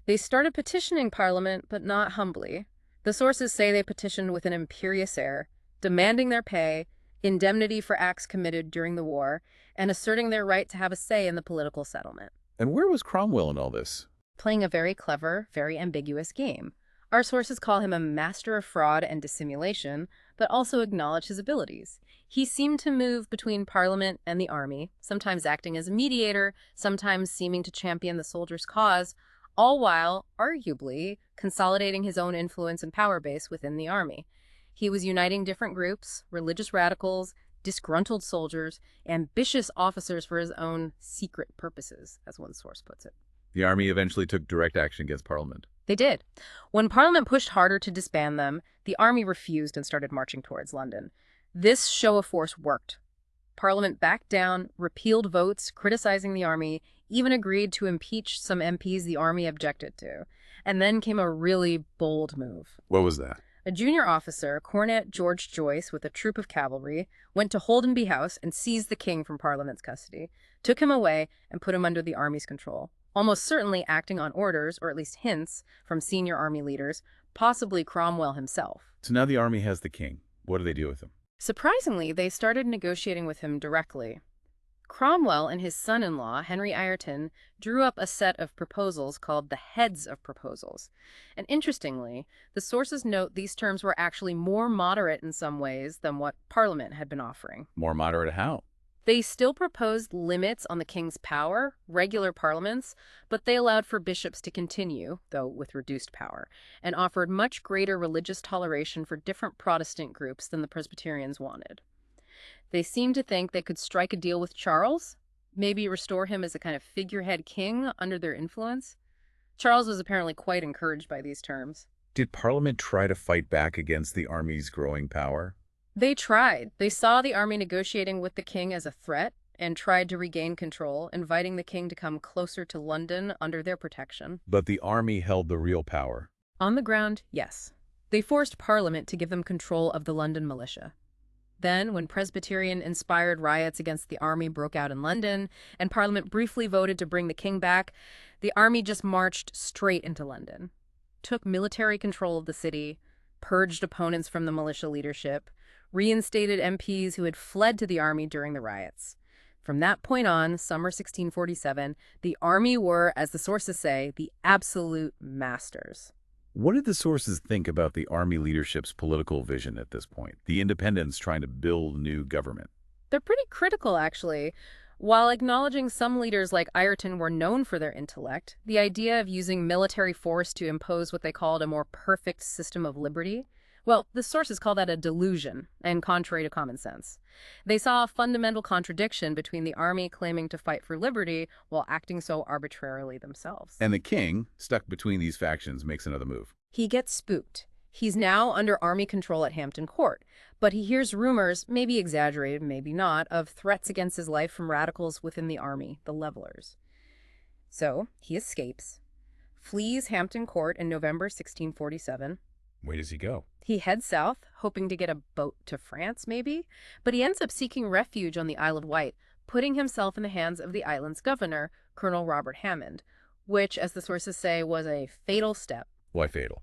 They started petitioning Parliament, but not humbly. The sources say they petitioned with an imperious air, demanding their pay, indemnity for acts committed during the war, and asserting their right to have a say in the political settlement. And where was Cromwell in all this? Playing a very clever, very ambiguous game. Our sources call him a master of fraud and dissimulation, but also acknowledge his abilities. He seemed to move between Parliament and the army, sometimes acting as a mediator, sometimes seeming to champion the soldiers' cause, all while, arguably, consolidating his own influence and power base within the army. He was uniting different groups, religious radicals, disgruntled soldiers, ambitious officers for his own secret purposes, as one source puts it. The army eventually took direct action against Parliament. They did. When Parliament pushed harder to disband them, the army refused and started marching towards London. This show of force worked. Parliament backed down, repealed votes criticizing the army, even agreed to impeach some MPs the army objected to. And then came a really bold move. What was that? A junior officer, Cornet George Joyce, with a troop of cavalry, went to Holdenby House and seized the king from Parliament's custody, took him away, and put him under the army's control, almost certainly acting on orders, or at least hints, from senior army leaders, possibly Cromwell himself. So now the army has the king. What do they do with him? Surprisingly, they started negotiating with him directly. Cromwell and his son-in-law, Henry Ireton, drew up a set of proposals called the Heads of Proposals. And interestingly, the sources note these terms were actually more moderate in some ways than what Parliament had been offering. More moderate how? They still proposed limits on the king's power, regular parliaments, but they allowed for bishops to continue, though with reduced power, and offered much greater religious toleration for different Protestant groups than the Presbyterians wanted. They seemed to think they could strike a deal with Charles, maybe restore him as a kind of figurehead king under their influence. Charles was apparently quite encouraged by these terms. Did Parliament try to fight back against the army's growing power? They tried. They saw the army negotiating with the king as a threat and tried to regain control, inviting the king to come closer to London under their protection. But the army held the real power. On the ground, yes. They forced Parliament to give them control of the London militia. Then, when Presbyterian-inspired riots against the army broke out in London, and Parliament briefly voted to bring the king back, the army just marched straight into London, took military control of the city, purged opponents from the militia leadership, reinstated MPs who had fled to the army during the riots. From that point on, summer 1647, the army were, as the sources say, the absolute masters. What did the sources think about the army leadership's political vision at this point? The independents trying to build new government. They're pretty critical, actually. While acknowledging some leaders like Ireton were known for their intellect, the idea of using military force to impose what they called a more perfect system of liberty, well, the sources call that a delusion, and contrary to common sense. They saw a fundamental contradiction between the army claiming to fight for liberty while acting so arbitrarily themselves. And the king, stuck between these factions, makes another move. He gets spooked. He's now under army control at Hampton Court, but he hears rumors, maybe exaggerated, maybe not, of threats against his life from radicals within the army, the Levelers. So he escapes, flees Hampton Court in November 1647. Where does he go? He heads south, hoping to get a boat to France, maybe, but he ends up seeking refuge on the Isle of Wight, putting himself in the hands of the island's governor, Colonel Robert Hammond, which, as the sources say, was a fatal step. Why fatal?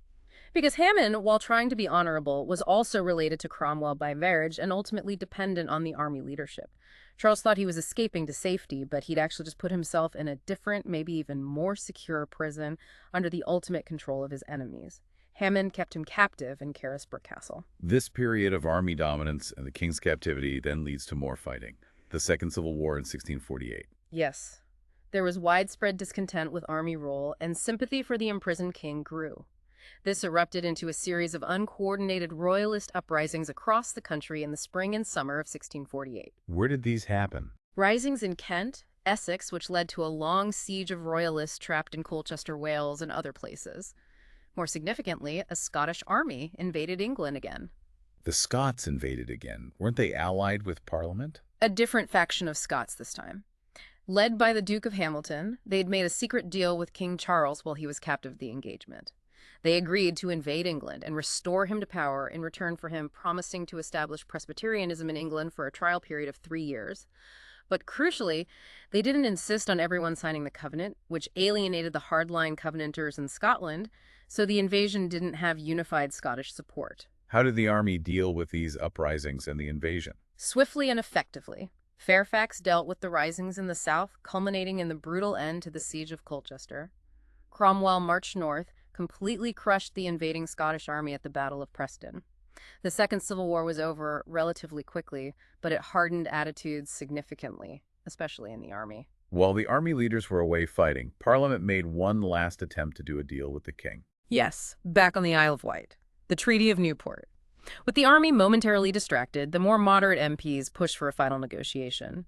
Because Hammond, while trying to be honorable, was also related to Cromwell by marriage and ultimately dependent on the army leadership. Charles thought he was escaping to safety, but he'd actually just put himself in a different, maybe even more secure prison under the ultimate control of his enemies. Hammond kept him captive in Carisbrooke Castle. This period of army dominance and the king's captivity then leads to more fighting. The Second Civil War in 1648. Yes. There was widespread discontent with army rule, and sympathy for the imprisoned king grew. This erupted into a series of uncoordinated royalist uprisings across the country in the spring and summer of 1648. Where did these happen? Risings in Kent, Essex, which led to a long siege of royalists trapped in Colchester, Wales, and other places. More significantly, a Scottish army invaded England again. The Scots invaded again. Weren't they allied with Parliament? A different faction of Scots this time. Led by the Duke of Hamilton, they'd made a secret deal with King Charles while he was captive of the engagement. They agreed to invade England and restore him to power in return for him promising to establish Presbyterianism in England for a trial period of 3 years. But crucially, they didn't insist on everyone signing the covenant, which alienated the hardline Covenanters in Scotland, so the invasion didn't have unified Scottish support. How did the army deal with these uprisings and the invasion? Swiftly and effectively. Fairfax dealt with the risings in the south, culminating in the brutal end to the siege of Colchester. Cromwell marched north, completely crushed the invading Scottish army at the Battle of Preston. The Second Civil War was over relatively quickly, but it hardened attitudes significantly, especially in the army. While the army leaders were away fighting, Parliament made one last attempt to do a deal with the king. Yes, back on the Isle of Wight. The Treaty of Newport. With the army momentarily distracted, the more moderate MPs pushed for a final negotiation.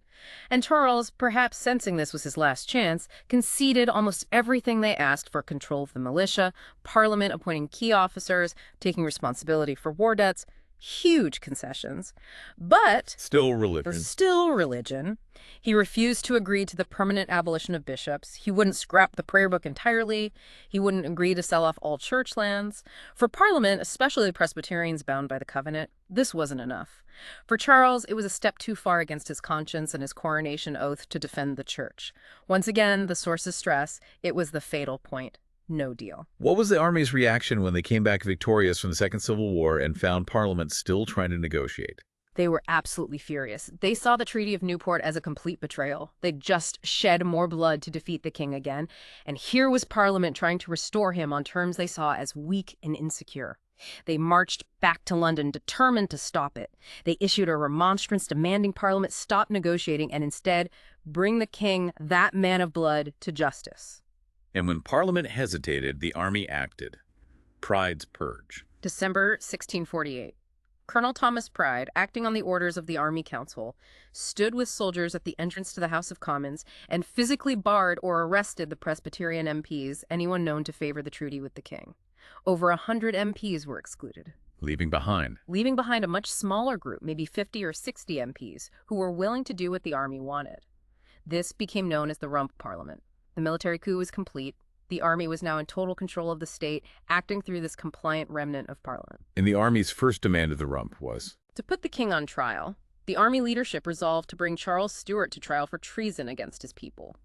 And Charles, perhaps sensing this was his last chance, conceded almost everything they asked for: control of the militia, Parliament appointing key officers, taking responsibility for war debts. Huge concessions. But Still religion. still religion. He refused to agree to the permanent abolition of bishops. He wouldn't scrap the prayer book entirely. He wouldn't agree to sell off all church lands. For Parliament, especially the Presbyterians bound by the covenant, this wasn't enough. For Charles, it was a step too far against his conscience and his coronation oath to defend the church. Once again, the sources stress, it was the fatal point. No deal. What was the army's reaction when they came back victorious from the Second Civil War and found Parliament still trying to negotiate? They were absolutely furious. They saw the Treaty of Newport as a complete betrayal. They'd just shed more blood to defeat the king again, and here was Parliament trying to restore him on terms they saw as weak and insecure. They marched back to London, determined to stop it. They issued a remonstrance demanding Parliament stop negotiating and instead bring the king, that man of blood, to justice. And when Parliament hesitated, the army acted. Pride's purge. December 1648. Colonel Thomas Pride, acting on the orders of the Army Council, stood with soldiers at the entrance to the House of Commons and physically barred or arrested the Presbyterian MPs, anyone known to favor the treaty with the king. Over 100 MPs were excluded. Leaving behind A much smaller group, maybe 50 or 60 MPs, who were willing to do what the army wanted. This became known as the Rump Parliament. The military coup was complete. The army was now in total control of the state, acting through this compliant remnant of Parliament. And the army's first demand of the Rump was? To put the king on trial, the army leadership resolved to bring Charles Stuart to trial for treason against his people.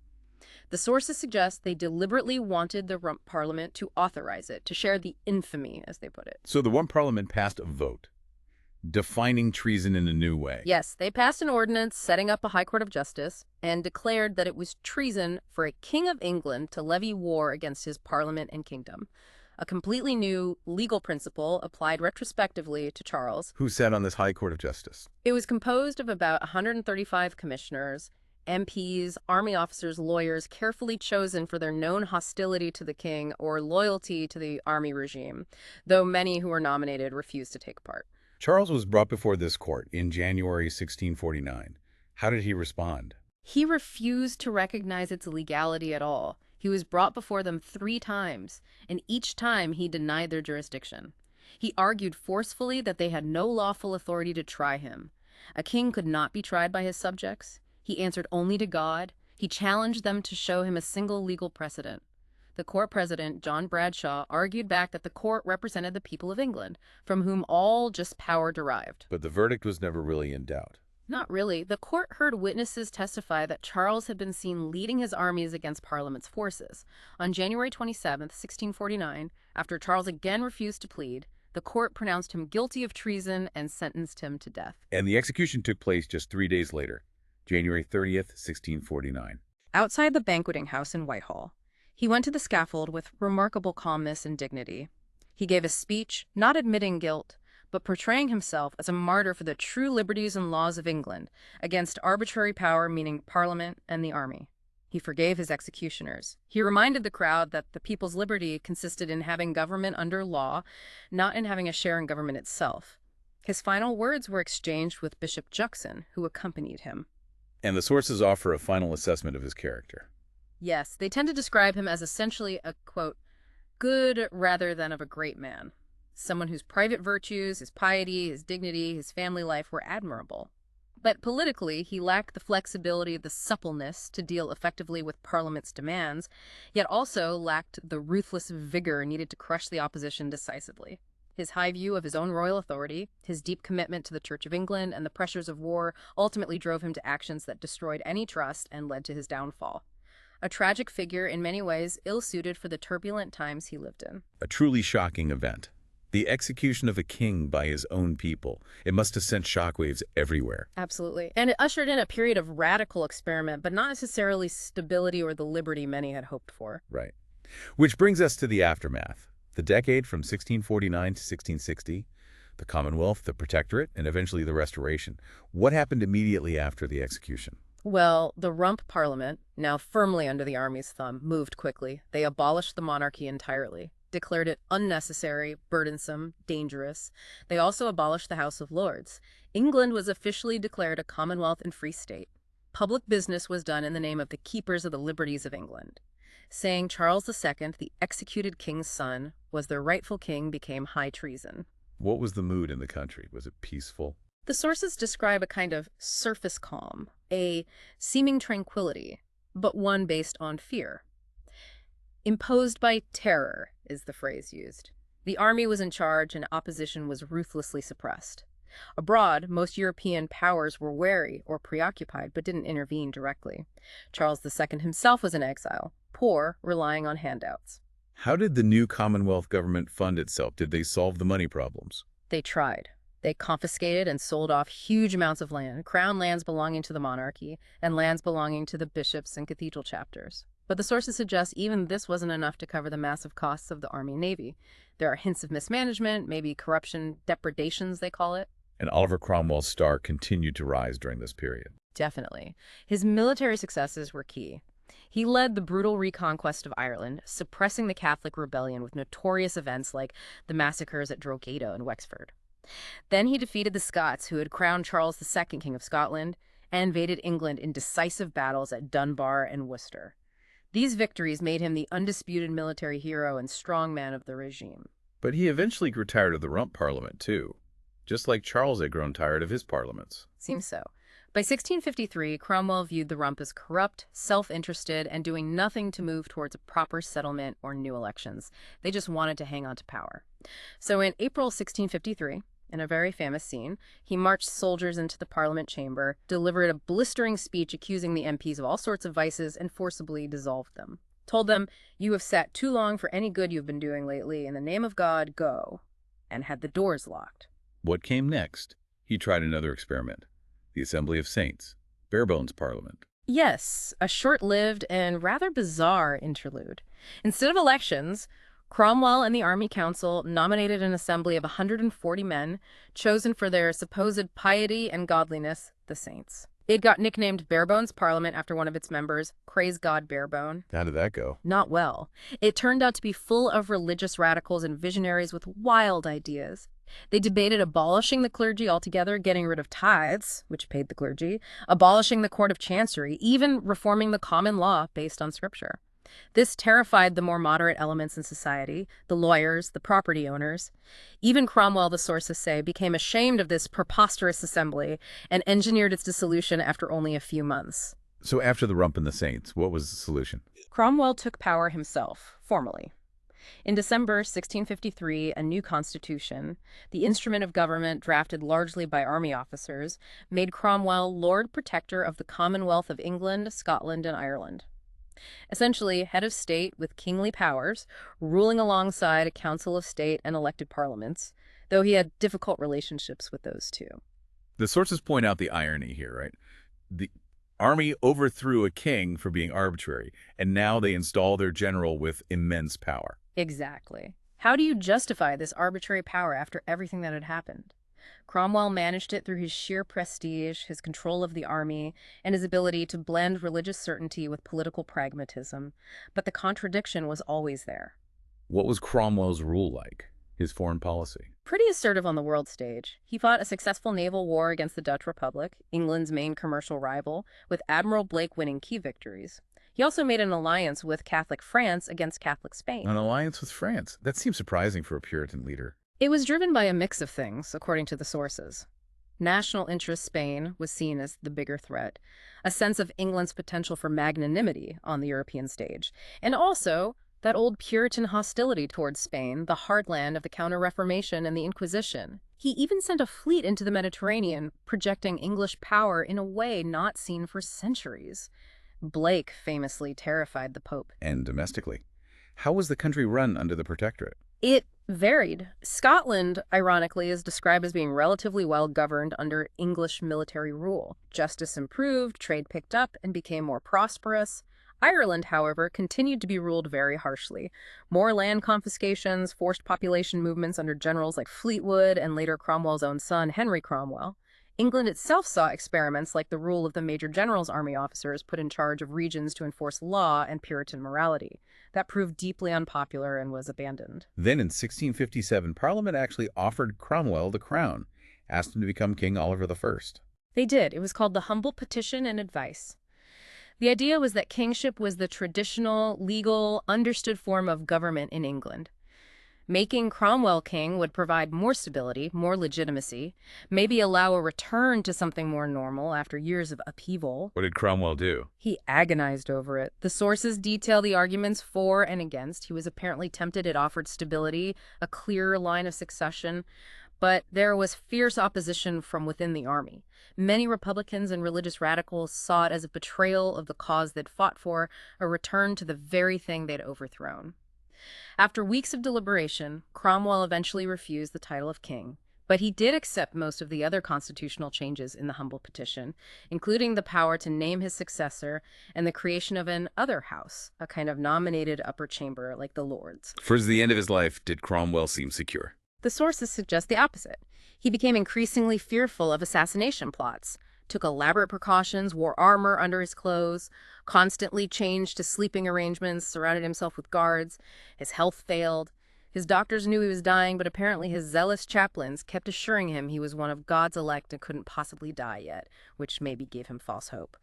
The sources suggest they deliberately wanted the Rump Parliament to authorize it, to share the infamy, as they put it. So the Rump Parliament passed a vote, defining treason in a new way. Yes, they passed an ordinance setting up a High Court of Justice and declared that it was treason for a king of England to levy war against his parliament and kingdom. A completely new legal principle applied retrospectively to Charles. Who sat on this High Court of Justice? It was composed of about 135 commissioners, MPs, army officers, lawyers, carefully chosen for their known hostility to the king or loyalty to the army regime, though many who were nominated refused to take part. Charles was brought before this court in January 1649. How did he respond? He refused to recognize its legality at all. He was brought before them 3 times, and each time he denied their jurisdiction. He argued forcefully that they had no lawful authority to try him. A king could not be tried by his subjects. He answered only to God. He challenged them to show him a single legal precedent. The court president, John Bradshaw, argued back that the court represented the people of England, from whom all just power derived. But the verdict was never really in doubt. Not really. The court heard witnesses testify that Charles had been seen leading his armies against Parliament's forces. On January 27, 1649, after Charles again refused to plead, the court pronounced him guilty of treason and sentenced him to death. And the execution took place just 3 days later, January 30th, 1649. Outside the banqueting house in Whitehall, he went to the scaffold with remarkable calmness and dignity. He gave a speech, not admitting guilt, but portraying himself as a martyr for the true liberties and laws of England against arbitrary power, meaning Parliament and the army. He forgave his executioners. He reminded the crowd that the people's liberty consisted in having government under law, not in having a share in government itself. His final words were exchanged with Bishop Juxon, who accompanied him. And the sources offer a final assessment of his character. Yes, they tend to describe him as essentially a, quote, good rather than of a great man. Someone whose private virtues, his piety, his dignity, his family life were admirable. But politically, he lacked the flexibility, the suppleness to deal effectively with Parliament's demands, yet also lacked the ruthless vigor needed to crush the opposition decisively. His high view of his own royal authority, his deep commitment to the Church of England, and the pressures of war ultimately drove him to actions that destroyed any trust and led to his downfall. A tragic figure in many ways ill-suited for the turbulent times he lived in. A truly shocking event. The execution of a king by his own people. It must have sent shockwaves everywhere. Absolutely. And it ushered in a period of radical experiment, but not necessarily stability or the liberty many had hoped for. Right. Which brings us to the aftermath. The decade from 1649 to 1660, the Commonwealth, the Protectorate, and eventually the Restoration. What happened immediately after the execution? Well, the Rump Parliament, now firmly under the army's thumb, moved quickly. They abolished the monarchy entirely, declared it unnecessary, burdensome, dangerous. They also abolished the House of Lords. England was officially declared a Commonwealth and free state. Public business was done in the name of the keepers of the liberties of England. Saying Charles II, the executed king's son, was their rightful king became high treason. What was the mood in the country? Was it peaceful? The sources describe a kind of surface calm, a seeming tranquility, but one based on fear. Imposed by terror is the phrase used. The army was in charge and opposition was ruthlessly suppressed. Abroad, most European powers were wary or preoccupied but didn't intervene directly. Charles II himself was in exile, poor, relying on handouts. How did the new Commonwealth government fund itself? Did they solve the money problems? They tried. They confiscated and sold off huge amounts of land, crown lands belonging to the monarchy, and lands belonging to the bishops and cathedral chapters. But the sources suggest even this wasn't enough to cover the massive costs of the Army and Navy. There are hints of mismanagement, maybe corruption, depredations they call it. And Oliver Cromwell's star continued to rise during this period. Definitely. His military successes were key. He led the brutal reconquest of Ireland, suppressing the Catholic rebellion with notorious events like the massacres at Drogheda and Wexford. Then he defeated the Scots, who had crowned Charles II King of Scotland, and invaded England in decisive battles at Dunbar and Worcester. These victories made him the undisputed military hero and strongman of the regime. But he eventually grew tired of the Rump Parliament, too, just like Charles had grown tired of his parliaments. Seems so. By 1653, Cromwell viewed the Rump as corrupt, self-interested, and doing nothing to move towards a proper settlement or new elections. They just wanted to hang on to power. So in April 1653, in a very famous scene, he marched soldiers into the Parliament chamber, delivered a blistering speech accusing the MPs of all sorts of vices, and forcibly dissolved them. Told them, "You have sat too long for any good you've been doing lately. In the name of God, go," and had the doors locked. What came next? He tried another experiment. The Assembly of Saints, bare-bones parliament. Yes, a short-lived and rather bizarre interlude. Instead of elections, Cromwell and the Army Council nominated an assembly of 140 men, chosen for their supposed piety and godliness, the Saints. It got nicknamed Barebones Parliament after one of its members, Praise God Barebone. How did that go? Not well. It turned out to be full of religious radicals and visionaries with wild ideas. They debated abolishing the clergy altogether, getting rid of tithes, which paid the clergy, abolishing the Court of Chancery, even reforming the common law based on Scripture. This terrified the more moderate elements in society, the lawyers, the property owners. Even Cromwell, the sources say, became ashamed of this preposterous assembly and engineered its dissolution after only a few months. So after the Rump and the Saints, what was the solution? Cromwell took power himself, formally. In December 1653, a new constitution, the instrument of government drafted largely by army officers, made Cromwell Lord Protector of the Commonwealth of England, Scotland, and Ireland. Essentially, head of state with kingly powers, ruling alongside a council of state and elected parliaments, though he had difficult relationships with those two. The sources point out the irony here, right? The army overthrew a king for being arbitrary, and now they install their general with immense power. Exactly. How do you justify this arbitrary power after everything that had happened? Cromwell managed it through his sheer prestige, his control of the army, and his ability to blend religious certainty with political pragmatism. But the contradiction was always there. What was Cromwell's rule like? His foreign policy? Pretty assertive on the world stage. He fought a successful naval war against the Dutch Republic, England's main commercial rival, with Admiral Blake winning key victories. He also made an alliance with Catholic France against Catholic Spain. An alliance with France? That seems surprising for a Puritan leader. It was driven by a mix of things, according to the sources. National interest Spain was seen as the bigger threat, a sense of England's potential for magnanimity on the European stage, and also that old Puritan hostility towards Spain, the heartland of the Counter-Reformation and the Inquisition. He even sent a fleet into the Mediterranean, projecting English power in a way not seen for centuries. Blake famously terrified the Pope. And domestically? How was the country run under the Protectorate? It varied. Scotland, ironically, is described as being relatively well governed under English military rule. Justice improved, trade picked up, and became more prosperous. Ireland, however, continued to be ruled very harshly. More land confiscations, forced population movements under generals like Fleetwood and later Cromwell's own son, Henry Cromwell. England itself saw experiments like the rule of the Major General's army officers put in charge of regions to enforce law and Puritan morality. That proved deeply unpopular and was abandoned. Then in 1657, Parliament actually offered Cromwell the crown, asked him to become King Oliver I. They did. It was called the Humble Petition and Advice. The idea was that kingship was the traditional, legal, understood form of government in England. Making Cromwell king would provide more stability, more legitimacy, maybe allow a return to something more normal after years of upheaval. What did Cromwell do? He agonized over it. The sources detail the arguments for and against. He was apparently tempted. It offered stability, a clearer line of succession. But there was fierce opposition from within the army. Many Republicans and religious radicals saw it as a betrayal of the cause they'd fought for, a return to the very thing they'd overthrown. After weeks of deliberation, Cromwell eventually refused the title of king, but he did accept most of the other constitutional changes in the Humble Petition, including the power to name his successor and the creation of an other house, a kind of nominated upper chamber like the Lords. For the end of his life, did Cromwell seem secure? The sources suggest the opposite. He became increasingly fearful of assassination plots, took elaborate precautions, wore armor under his clothes, constantly changed his sleeping arrangements, surrounded himself with guards. His health failed. His doctors knew he was dying, but apparently his zealous chaplains kept assuring him he was one of God's elect and couldn't possibly die yet, which maybe gave him false hope.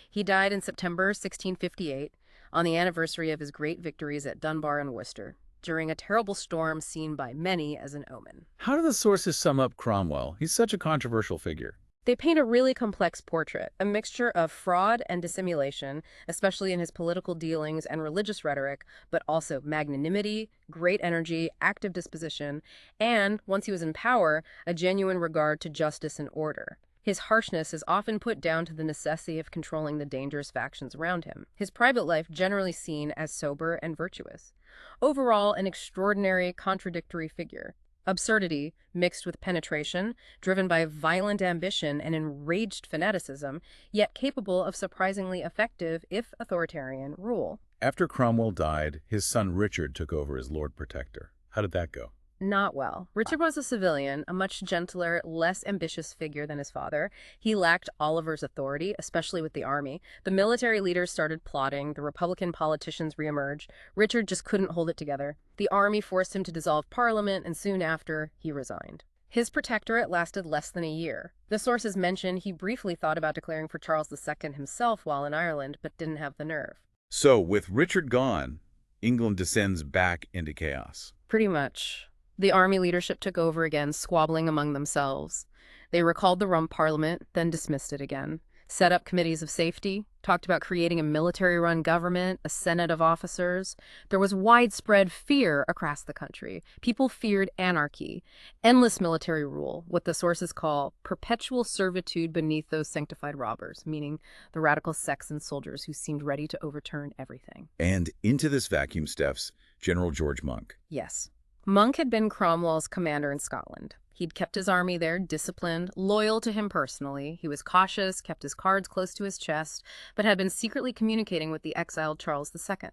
He died in September 1658, on the anniversary of his great victories at Dunbar and Worcester, during a terrible storm seen by many as an omen. How do the sources sum up Cromwell? He's such a controversial figure. They paint a really complex portrait, a mixture of fraud and dissimulation, especially in his political dealings and religious rhetoric, but also magnanimity, great energy, active disposition, and, once he was in power, a genuine regard to justice and order. His harshness is often put down to the necessity of controlling the dangerous factions around him. His private life generally seen as sober and virtuous. Overall, an extraordinary, contradictory figure. Absurdity, mixed with penetration, driven by violent ambition and enraged fanaticism, yet capable of surprisingly effective, if authoritarian, rule. After Cromwell died, his son Richard took over as Lord Protector. How did that go? Not well. Richard was a civilian, a much gentler, less ambitious figure than his father. He lacked Oliver's authority, especially with the army. The military leaders started plotting. The Republican politicians reemerged. Richard just couldn't hold it together. The army forced him to dissolve Parliament, and soon after, he resigned. His protectorate lasted less than a year. The sources mention he briefly thought about declaring for Charles II himself while in Ireland, but didn't have the nerve. So, with Richard gone, England descends back into chaos. Pretty much. The army leadership took over again, squabbling among themselves. They recalled the Rump Parliament, then dismissed it again. Set up committees of safety, talked about creating a military-run government, a senate of officers. There was widespread fear across the country. People feared anarchy, endless military rule, what the sources call perpetual servitude beneath those sanctified robbers, meaning the radical sects and soldiers who seemed ready to overturn everything. And into this vacuum steps General George Monk. Yes. Monk had been Cromwell's commander in Scotland. He'd kept his army there, disciplined, loyal to him personally. He was cautious, kept his cards close to his chest, but had been secretly communicating with the exiled Charles II.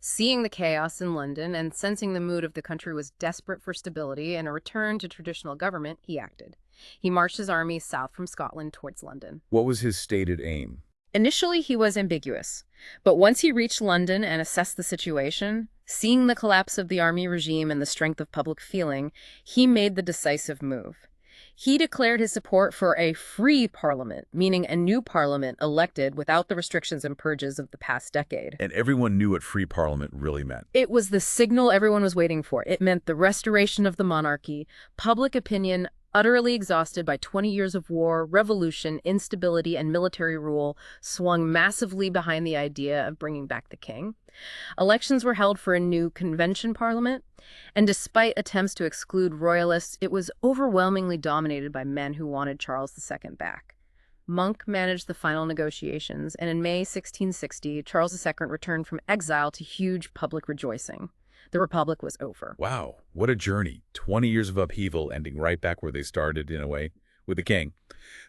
Seeing the chaos in London and sensing the mood of the country was desperate for stability and a return to traditional government, he acted. He marched his army south from Scotland towards London. What was his stated aim? Initially, he was ambiguous, but once he reached London and assessed the situation, seeing the collapse of the army regime and the strength of public feeling, he made the decisive move. He declared his support for a free parliament, meaning a new parliament elected without the restrictions and purges of the past decade. And everyone knew what free parliament really meant. It was the signal everyone was waiting for. It meant the restoration of the monarchy, public opinion utterly exhausted by 20 years of war, revolution, instability, and military rule, swung massively behind the idea of bringing back the king. Elections were held for a new convention parliament, and despite attempts to exclude royalists, it was overwhelmingly dominated by men who wanted Charles II back. Monk managed the final negotiations, and in May 1660, Charles II returned from exile to huge public rejoicing. The Republic was over. Wow, what a journey. 20 years of upheaval ending right back where they started, in a way, with the king.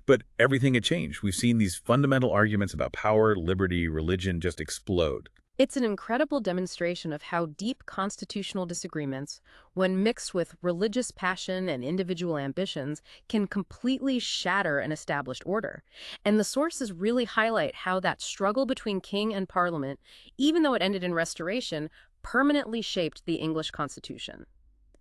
But everything had changed. We've seen these fundamental arguments about power, liberty, religion just explode. It's an incredible demonstration of how deep constitutional disagreements, when mixed with religious passion and individual ambitions, can completely shatter an established order. And the sources really highlight how that struggle between king and parliament, even though it ended in restoration, permanently shaped the English Constitution.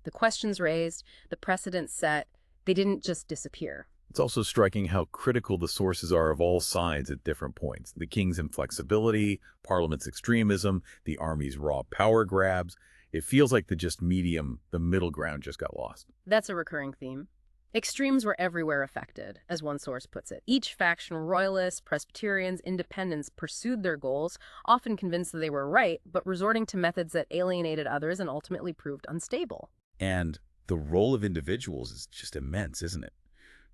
The questions raised, the precedents set, they didn't just disappear. It's also striking how critical the sources are of all sides at different points. The king's inflexibility, Parliament's extremism, the army's raw power grabs. It feels like the middle ground just got lost. That's a recurring theme. Extremes were everywhere affected, as one source puts it. Each faction, royalists, Presbyterians, independents, pursued their goals, often convinced that they were right, but resorting to methods that alienated others and ultimately proved unstable. And the role of individuals is just immense, isn't it?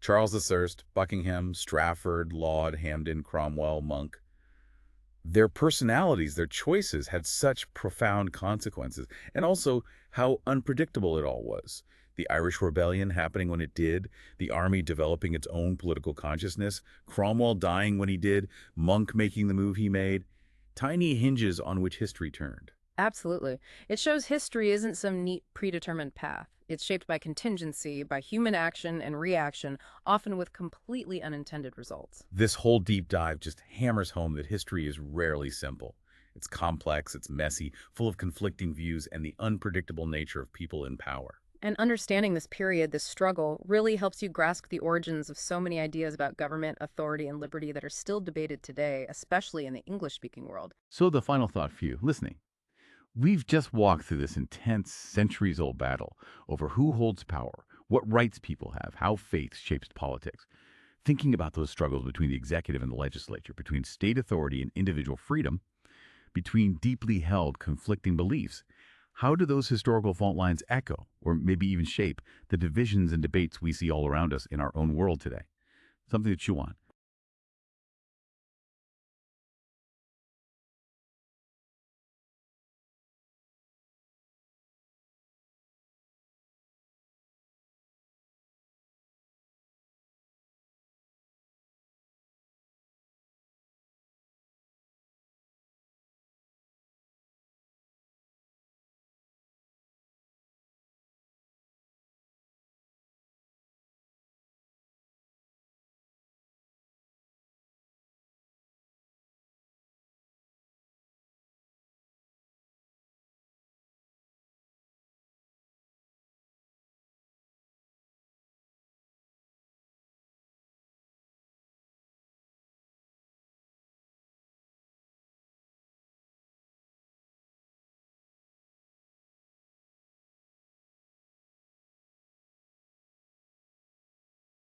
Charles I, Buckingham, Strafford, Laud, Hampden, Cromwell, Monk. Their personalities, their choices had such profound consequences, and also how unpredictable it all was. The Irish Rebellion happening when it did, the army developing its own political consciousness, Cromwell dying when he did, Monk making the move he made. Tiny hinges on which history turned. Absolutely. It shows history isn't some neat, predetermined path. It's shaped by contingency, by human action and reaction, often with completely unintended results. This whole deep dive just hammers home that history is rarely simple. It's complex, it's messy, full of conflicting views, and the unpredictable nature of people in power. And understanding this period, this struggle, really helps you grasp the origins of so many ideas about government, authority, and liberty that are still debated today, especially in the English-speaking world. So the final thought for you, listening. We've just walked through this intense, centuries-old battle over who holds power, what rights people have, how faith shapes politics. Thinking about those struggles between the executive and the legislature, between state authority and individual freedom, between deeply held conflicting beliefs, how do those historical fault lines echo, or maybe even shape, the divisions and debates we see all around us in our own world today? Something to chew on.